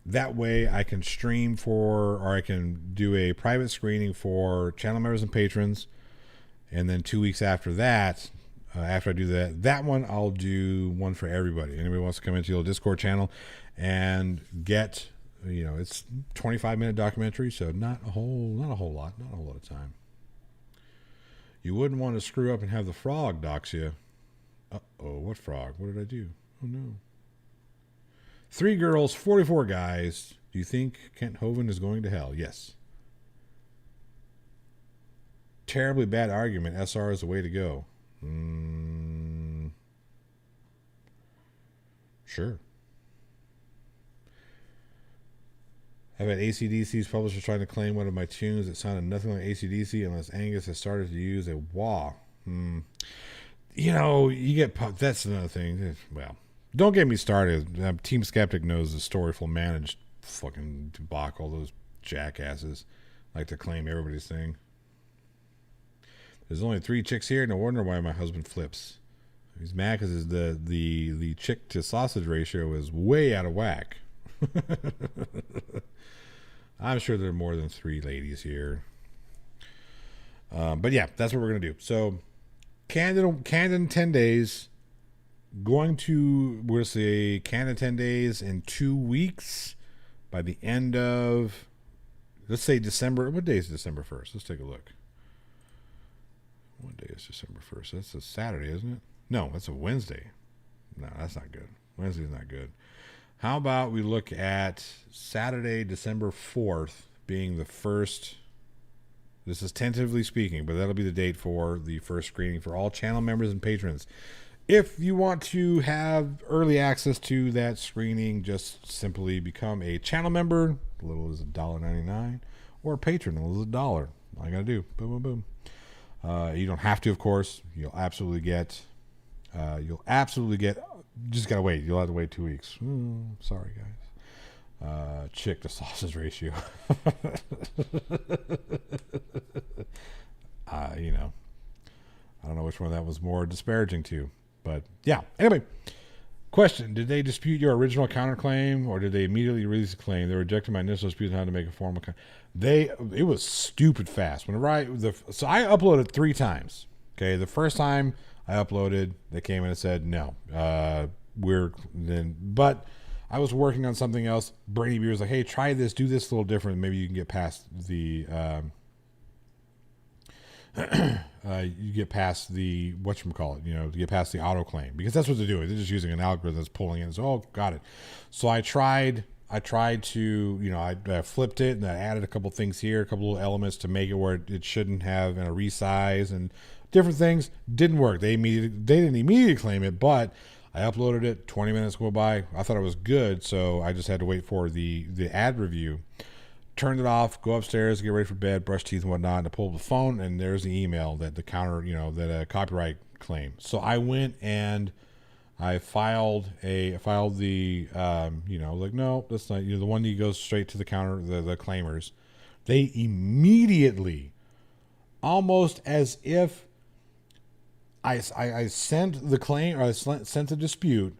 That way I can stream or I can do a private screening for channel members and patrons, and then 2 weeks after that. After I do that one, I'll do one for everybody. Anybody wants to come into the Discord channel and get, it's 25-minute documentary, so not a whole lot of time. You wouldn't want to screw up and have the frog dox you. Uh-oh, what frog? What did I do? Oh, no. 3 girls, 44 guys. Do you think Kent Hovind is going to hell? Yes. Terribly bad argument. SR is the way to go. Sure. I've had AC/DC's publishers trying to claim one of my tunes that sounded nothing like AC/DC unless Angus has started to use a wah. You get that's another thing. Well, don't get me started. Team Skeptic knows the storyful managed fucking debacle. Those jackasses like to claim everybody's thing. There's only 3 chicks here. No wonder why my husband flips. He's mad because the chick to sausage ratio is way out of whack. I'm sure there are more than 3 ladies here. But yeah, that's what we're gonna do. So, canned in 10 days. We're gonna say canned in 10 days in 2 weeks. By the end of, let's say December. What day is December 1st? Let's take a look. What day is December 1st? That's a Saturday, isn't it? No, that's a Wednesday. No, that's not good. Wednesday's not good. How about we look at Saturday, December 4th being the first. This is tentatively speaking, but that'll be the date for the first screening for all channel members and patrons. If you want to have early access to that screening, just simply become a channel member. Little as $1.99, or a patron. Little as $1. All you gotta do. Boom, boom, boom. You don't have to, of course. You'll absolutely get. Just gotta wait. You'll have to wait 2 weeks. Sorry, guys. Chick to sausage ratio. I don't know which one that was more disparaging to, but yeah. Anyway, question: did they dispute your original counterclaim, or did they immediately release a claim? They rejected my initial dispute on how to make a formal claim. It was stupid fast. So I uploaded 3 times. Okay, the first time I uploaded, they came in and said no. But I was working on something else. Brady Beer was like, hey, try this, do this a little different. Maybe you can get past the whatchamacallit, to get past the auto claim, because that's what they're doing. They're just using an algorithm that's pulling in. So, oh, got it. So I tried to, I flipped it and I added a couple things here, a couple little elements to make it where it shouldn't have, and a resize and different things. Didn't work. They didn't immediately claim it, but I uploaded it. 20 minutes go by. I thought it was good, so I just had to wait for the ad review. Turned it off, go upstairs, get ready for bed, brush teeth and whatnot, and I pulled the phone, and there's the email that the counter, that a copyright claim. So I went and I filed the, no, that's not, the one that goes straight to the counter, the claimers. They immediately almost as if I sent the claim, or I sent the dispute,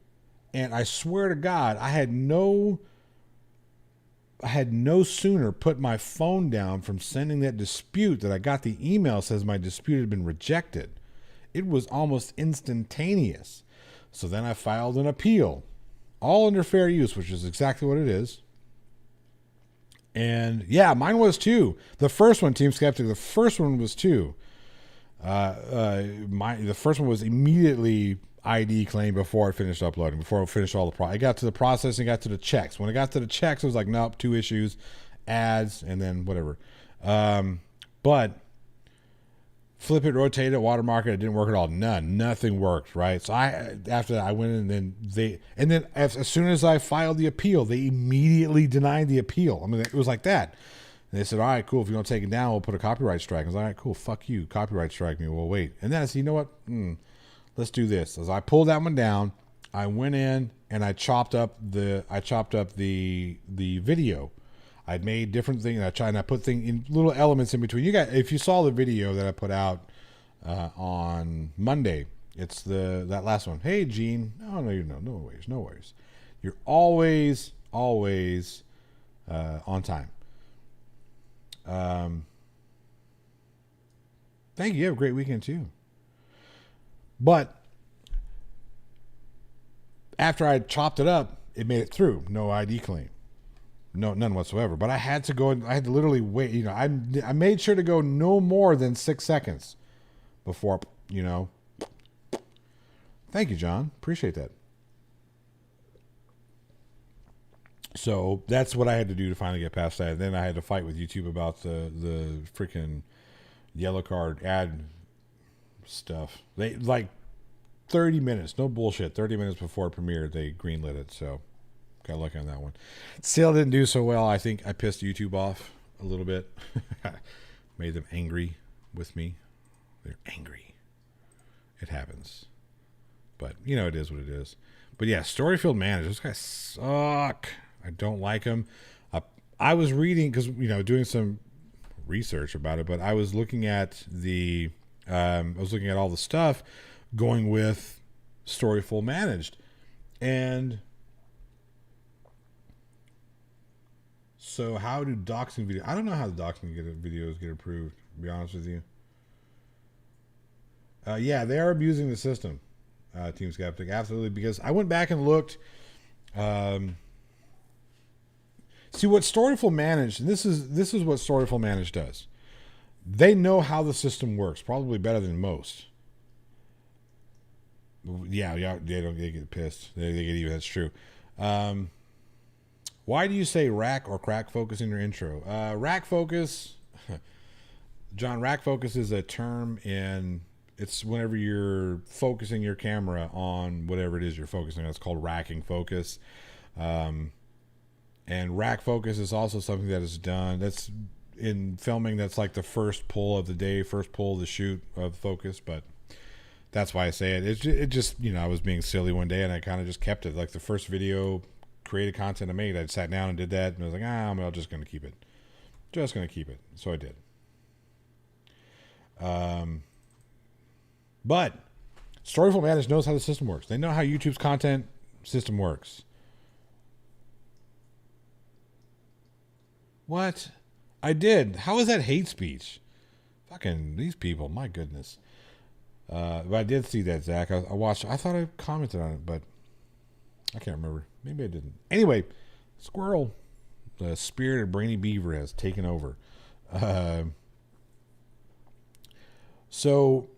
and I swear to God, I had no sooner put my phone down from sending that dispute that I got the email says my dispute had been rejected. It was almost instantaneous. So then I filed an appeal, all under fair use, which is exactly what it is. And yeah, mine was too. The first one, Team Skeptic, the first one was too. The first one was immediately ID claim before I finished uploading, before I finished all the I got to the processing, got to the checks. When I got to the checks, it was like, nope, 2 issues, ads, and then whatever. But flip it, rotate it, watermark it, it didn't work at all. Nothing worked, right? So after that, I went in, and then as soon as I filed the appeal, they immediately denied the appeal. I mean, it was like that. And they said, all right, cool. If you don't take it down, we'll put a copyright strike. I was like, all right, cool. Fuck you. Copyright strike me. Well, wait. And then I said, you know what? Let's do this. As I pulled that one down, I went in and I chopped up the video. I'd made different things. I put things in little elements in between. If you saw the video that I put out on Monday, it's that last one. Hey, Gene. No, no worries. You're always on time. Thank you. You have a great weekend too. But after I chopped it up, it made it through. No ID claim. No, none whatsoever. But I had to literally wait. I made sure to go no more than 6 seconds before, Thank you, John. Appreciate that. So that's what I had to do to finally get past that. Then I had to fight with YouTube about the freaking yellow card ad stuff. They 30 minutes, no bullshit. 30 minutes before it premiered, they greenlit it. So got lucky on that one. Still didn't do so well. I think I pissed YouTube off a little bit. Made them angry with me. They're angry. It happens. But it is what it is. But yeah, Storyfield Manager. Those guys suck. I don't like them. I was reading because doing some research about it, but I was looking at all the stuff going with Storyful Managed, and so how do doxing videos? I don't know how the doxing videos get approved. To be honest with you, yeah, they are abusing the system. Team Skeptic, absolutely. Because I went back and looked. See what Storyful Managed, and this is what Storyful Managed does. They know how the system works, probably better than most. Yeah, they get pissed. They get you. That's true. Why do you say rack or crack focus in your intro? Rack focus, John. Rack focus is a term it's whenever you're focusing your camera on whatever it is you're focusing on. It's called racking focus. And rack focus is also something that is done. That's in filming. That's like the first pull of the day, first pull of the shoot of focus. But that's why I say it. It just, I was being silly one day and I kind of just kept it. Like the first video created content I made, I sat down and did that. And I was like, I'm just going to keep it. Just going to keep it. So I did. But Storyful Managed knows how the system works. They know how YouTube's content system works. What? I did. How is that hate speech? Fucking these people, my goodness. But I did see that, Zach. I watched. I thought I commented on it, but I can't remember. Maybe I didn't. Anyway, Squirrel, the spirit of Brainy Beaver, has taken over. So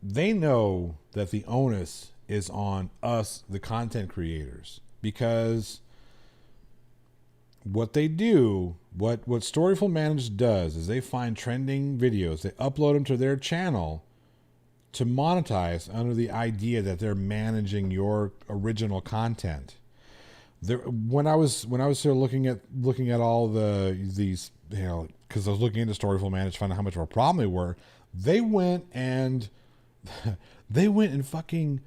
they know that the onus is on us, the content creators, because what they do, what Storyful Managed does, is they find trending videos, they upload them to their channel to monetize under the idea that they're managing your original content. When I was sort of looking at all these, because I was looking into Storyful Managed to find out how much of a problem they were, they went and fucking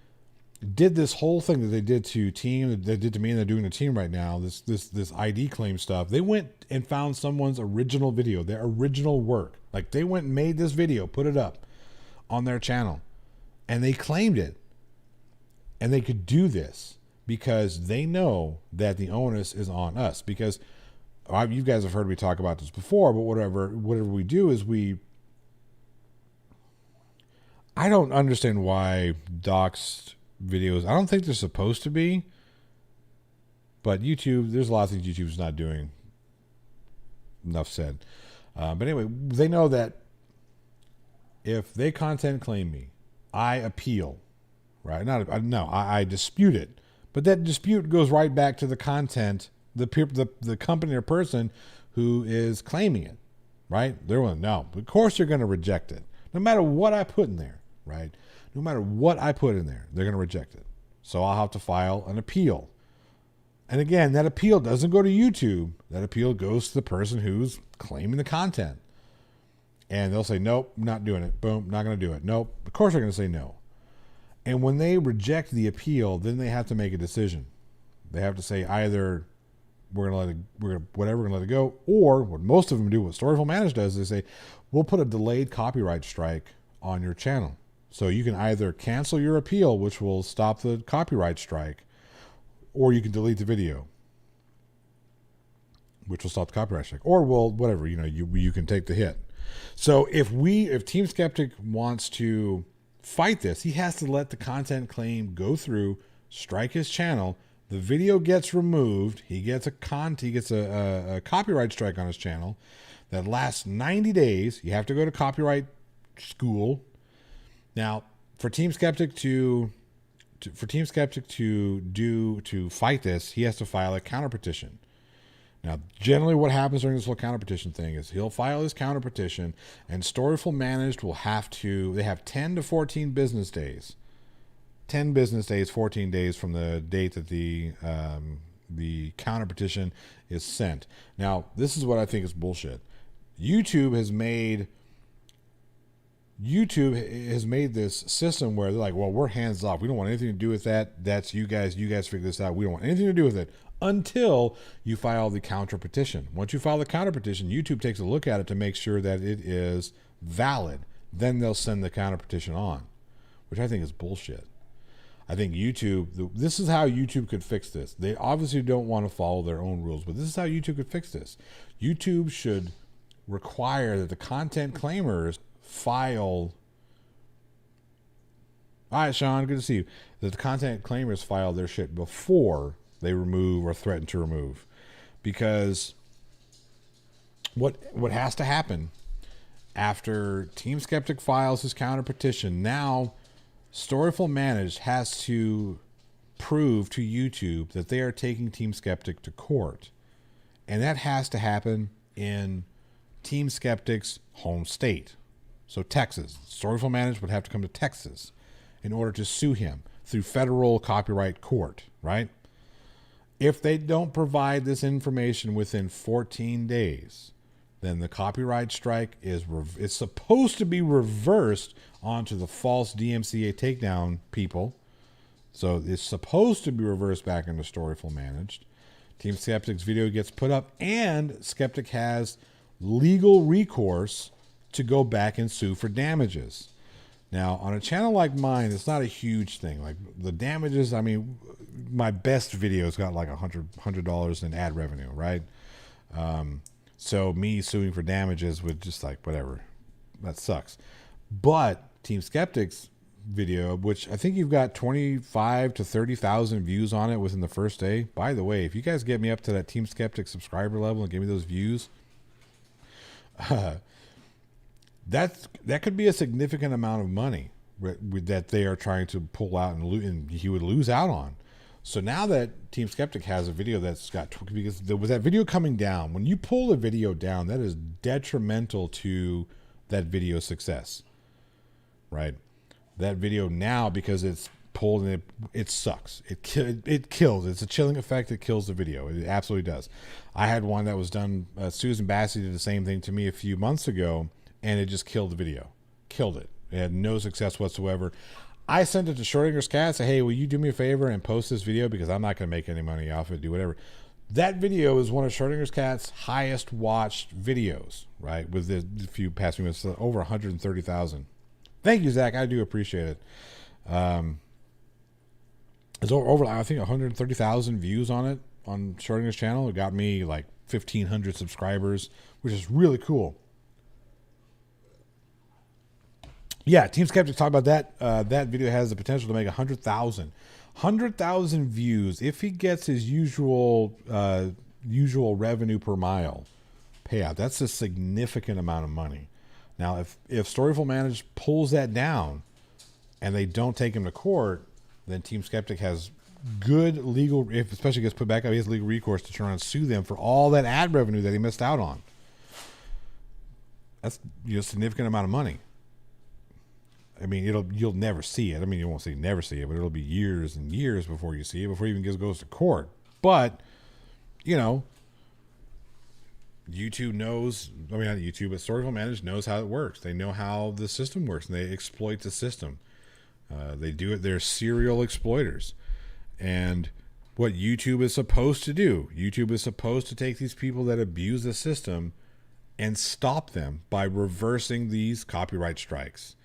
did this whole thing that they did to team, they did to me, and they're doing to team right now, this ID claim stuff. They went and found someone's original video, their original work. Like, they went and made this video, put it up on their channel, and they claimed it. And they could do this because they know that the onus is on us. Because you guys have heard me talk about this before, but whatever we do is I don't understand why doxed videos, I don't think they're supposed to be, but YouTube, there's a lot of things YouTube's not doing. Enough said. But anyway, they know that if they content claim me, I appeal, right? I dispute it, but that dispute goes right back to the content, the company or person who is claiming it, right? They're going, no, of course they're going to reject it, no matter what I put in there, right? No matter what I put in there, they're going to reject it. So I'll have to file an appeal. And again, that appeal doesn't go to YouTube. That appeal goes to the person who's claiming the content. And they'll say, nope, not doing it. Boom, not going to do it. Nope. Of course they're going to say no. And when they reject the appeal, then they have to make a decision. They have to say either we're going to let it go, or what most of them do, what Storyful Managed does, is they say, we'll put a delayed copyright strike on your channel. So you can either cancel your appeal, which will stop the copyright strike, or you can delete the video, which will stop the copyright strike, or whatever, you can take the hit. So if Team Skeptic wants to fight this, he has to let the content claim go through, strike his channel. The video gets removed. He gets a copyright strike on his channel that lasts 90 days. You have to go to copyright school. Now, for Team Skeptic to fight this, he has to file a counter petition. Now, generally what happens during this whole counter petition thing is he'll file his counter petition, and Storyful Managed will they have 10 to 14 business days. 10 business days, 14 days from the date that the counter petition is sent. Now, this is what I think is bullshit. YouTube has made this system where they're like, well, we're hands off. We don't want anything to do with that. That's you guys figure this out. We don't want anything to do with it until you file the counter petition. Once you file the counter petition, YouTube takes a look at it to make sure that it is valid. Then they'll send the counter petition on, which I think is bullshit. I think this is how YouTube could fix this. They obviously don't want to follow their own rules, but this is how YouTube could fix this. YouTube should require that the content claimers file. All right, Sean, good to see you. That the content claimers file their shit before they remove or threaten to remove, because what has to happen after Team Skeptic files his counter petition, now Storyful Managed has to prove to YouTube that they are taking Team Skeptic to court, and that has to happen in Team Skeptic's home state. So Texas. Storyful Managed would have to come to Texas in order to sue him through federal copyright court, right? If they don't provide this information within 14 days, then the copyright strike is supposed to be reversed onto the false DMCA takedown people. So it's supposed to be reversed back into Storyful Managed. Team Skeptic's video gets put up, and Skeptic has legal recourse to go back and sue for damages. Now, on a channel like mine, it's not a huge thing. Like the damages, I mean, my best videos got like $100 in ad revenue, right? So me suing for damages would just like, whatever. That sucks. But Team Skeptic's video, which I think you've got 25 to 30,000 views on it within the first day. By the way, if you guys get me up to that Team Skeptic subscriber level and give me those views, that could be a significant amount of money that they are trying to pull out and he would lose out on. So now that Team Skeptic has a video that's got, because with that video coming down, when you pull a video down, that is detrimental to that video's success, right? That video now, because it's pulled and it sucks. It kills. It's a chilling effect. It kills the video. It absolutely does. I had one that was done. Susan Bassey did the same thing to me a few months ago, and it just killed the video. Killed it. It had no success whatsoever. I sent it to Schrodinger's cat. Say, hey, will you do me a favor and post this video because I'm not going to make any money off it. Do whatever. That video is one of Schrodinger's cat's highest watched videos. Right, with the few past minutes, over 130,000. Thank you, Zach. I do appreciate it. It's over I think 130,000 views on it on Schrodinger's channel. It got me like 1,500 subscribers, which is really cool. Yeah, Team Skeptic talked about that. That video has the potential to make 100,000 views if he gets his usual revenue per mile payout. That's a significant amount of money. Now, if Storyful Managed pulls that down and they don't take him to court, then Team Skeptic has good legal, if especially gets put back up, he has legal recourse to turn and sue them for all that ad revenue that he missed out on. That's a significant amount of money. I mean, you'll never see it. I mean, you won't never see it, but it'll be years and years before you see it, before it even goes to court. But, YouTube knows, I mean, not YouTube, but Storyful Managed knows how it works. They know how the system works, and they exploit the system. They do it. They're serial exploiters. And what YouTube is supposed to do, YouTube is supposed to take these people that abuse the system and stop them by reversing these copyright strikes.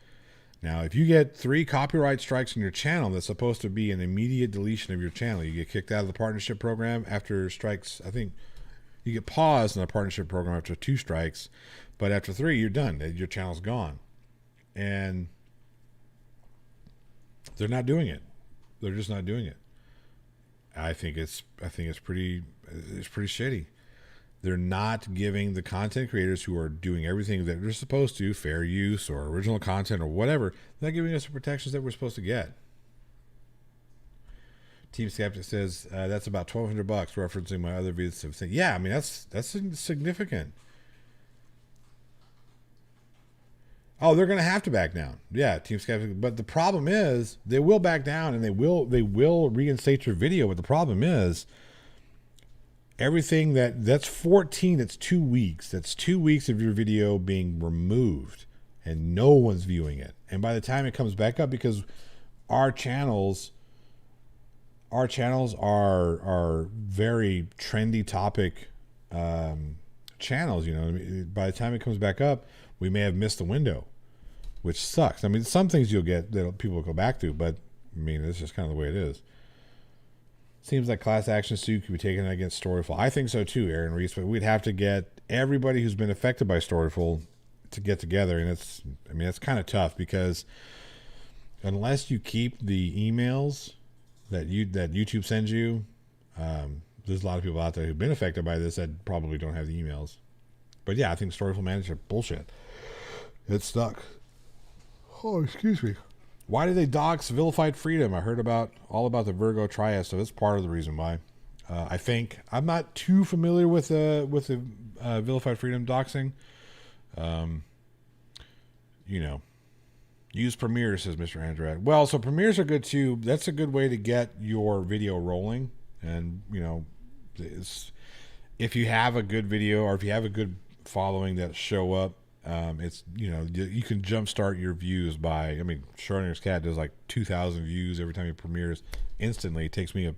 Now, if you get 3 copyright strikes on your channel, that's supposed to be an immediate deletion of your channel. You get kicked out of the partnership program after strikes. I think you get paused in the partnership program after 2 strikes, but after 3, you're done. Your channel's gone. And they're not doing it. They're just not doing it. I think it's pretty shitty. They're not giving the content creators who are doing everything that they're supposed to, fair use or original content or whatever, they're not giving us the protections that we're supposed to get. Team Skeptic says that's about $1,200, referencing my other videos. Yeah, I mean that's significant. Oh, they're going to have to back down. Yeah, Team Skeptic. But the problem is they will back down and they will reinstate your video. But the problem is everything that's 14, that's 2 weeks. That's 2 weeks of your video being removed and no one's viewing it. And by the time it comes back up, because our channels are very trendy topic channels, by the time it comes back up, we may have missed the window, which sucks. I mean, some things you'll get that people will go back to, but I mean, it's just kind of the way it is. Seems like class action suit could be taken against Storyful. I think so too, Aaron Reese, but we'd have to get everybody who's been affected by Storyful to get together. And it's kind of tough because unless you keep the emails that YouTube sends you, there's a lot of people out there who've been affected by this that probably don't have the emails. But yeah, I think Storyful Manager bullshit. It stuck. Oh, excuse me. Why did they dox Vilified Freedom? I heard all about the Virgo Triad, so that's part of the reason why. I think I'm not too familiar with the Vilified Freedom doxing. Use Premiere, says Mr. Andrat. Well, so Premieres are good too. That's a good way to get your video rolling, and if you have a good video or if you have a good following that show up. It's you can jumpstart your views by. I mean, Schrodinger's cat does like 2,000 views every time he premieres instantly. It takes me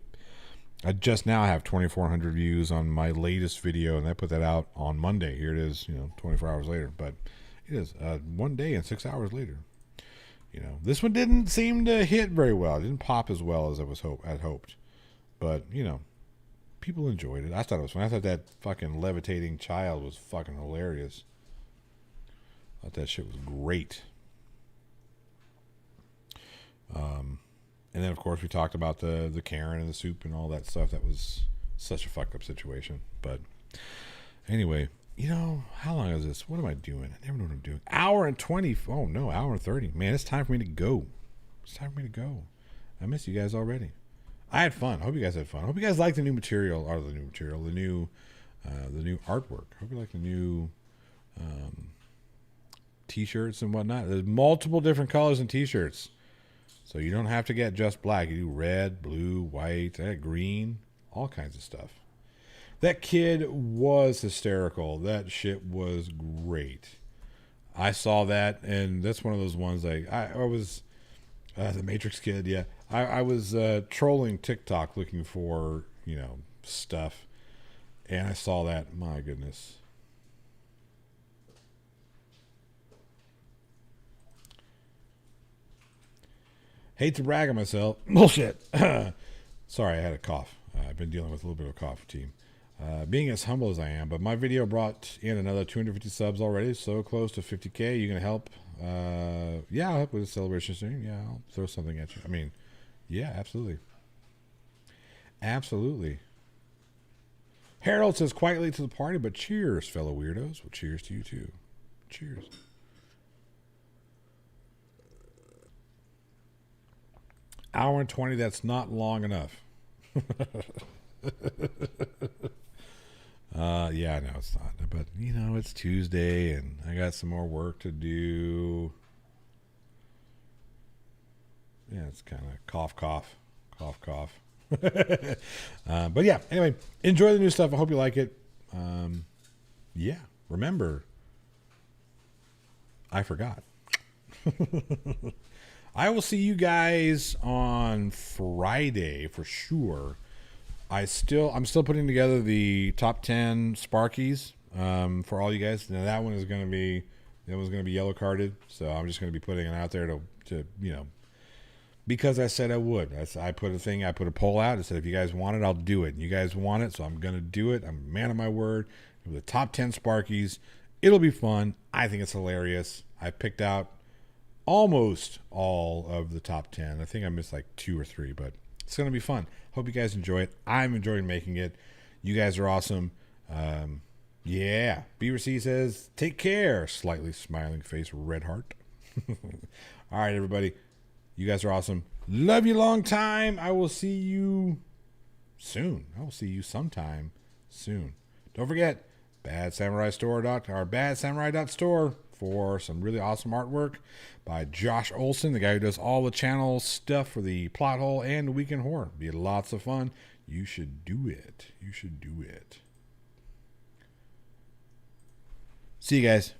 I just now have 2,400 views on my latest video, and I put that out on Monday. Here it is, 24 hours later, but it is 1 day and 6 hours later. This one didn't seem to hit very well. It didn't pop as well as I'd hoped, but people enjoyed it. I thought it was fun. I thought that fucking levitating child was fucking hilarious. I thought that shit was great. And then, of course, we talked about the Karen and the soup and all that stuff. That was such a fucked up situation. But anyway, how long is this? What am I doing? I never know what I'm doing. Hour and 20. Oh, no, hour and 30. Man, it's time for me to go. I miss you guys already. I had fun. I hope you guys had fun. I hope you guys like the new material, the new artwork. I hope you like the new t-shirts and whatnot. There's multiple different colors in t-shirts, so you don't have to get just black. You do red, blue, white, green, all kinds of stuff. That kid was hysterical. That shit was great. I saw that, and that's one of those ones like I The Matrix Kid, yeah. I was trolling TikTok looking for, stuff, and I saw that. My goodness. Hate to brag on myself. Bullshit. Sorry, I had a cough. I've been dealing with a little bit of a cough, team. Being as humble as I am, but my video brought in another 250 subs already, so close to 50K. You gonna help? Yeah, I'll help with the celebration stream. Yeah, I'll throw something at you. I mean, yeah, absolutely. Absolutely. Harold says quietly to the party, but cheers, fellow weirdos. Well, cheers to you too. Cheers. Hour and 20, that's not long enough. Yeah, no, it's not. But, it's Tuesday and I got some more work to do. Yeah, it's kind of cough, cough, cough, cough. But yeah, anyway, enjoy the new stuff. I hope you like it. Yeah, remember, I forgot. I will see you guys on Friday for sure. I'm still putting together the top 10 Sparkies for all you guys. Now that one's going to be yellow carded, so I'm just going to be putting it out there to because I said I would. I put a poll out. I said if you guys want it, I'll do it. And you guys want it, so I'm going to do it. I'm a man of my word. The top 10 Sparkies. It'll be fun. I think it's hilarious. I picked out almost all of the top 10. I think I missed like 2 or 3, but it's going to be fun. Hope you guys enjoy it. I'm enjoying making it. You guys are awesome. Yeah. Beaver C says, take care. Slightly smiling face, red heart. All right, everybody. You guys are awesome. Love you long time. I will see you soon. I will see you sometime soon. Don't forget, badsamurai.store for some really awesome artwork by Josh Olson, the guy who does all the channel stuff for the Plot Hole and the Weekend Horror. Be lots of fun. You should do it. You should do it. See you guys.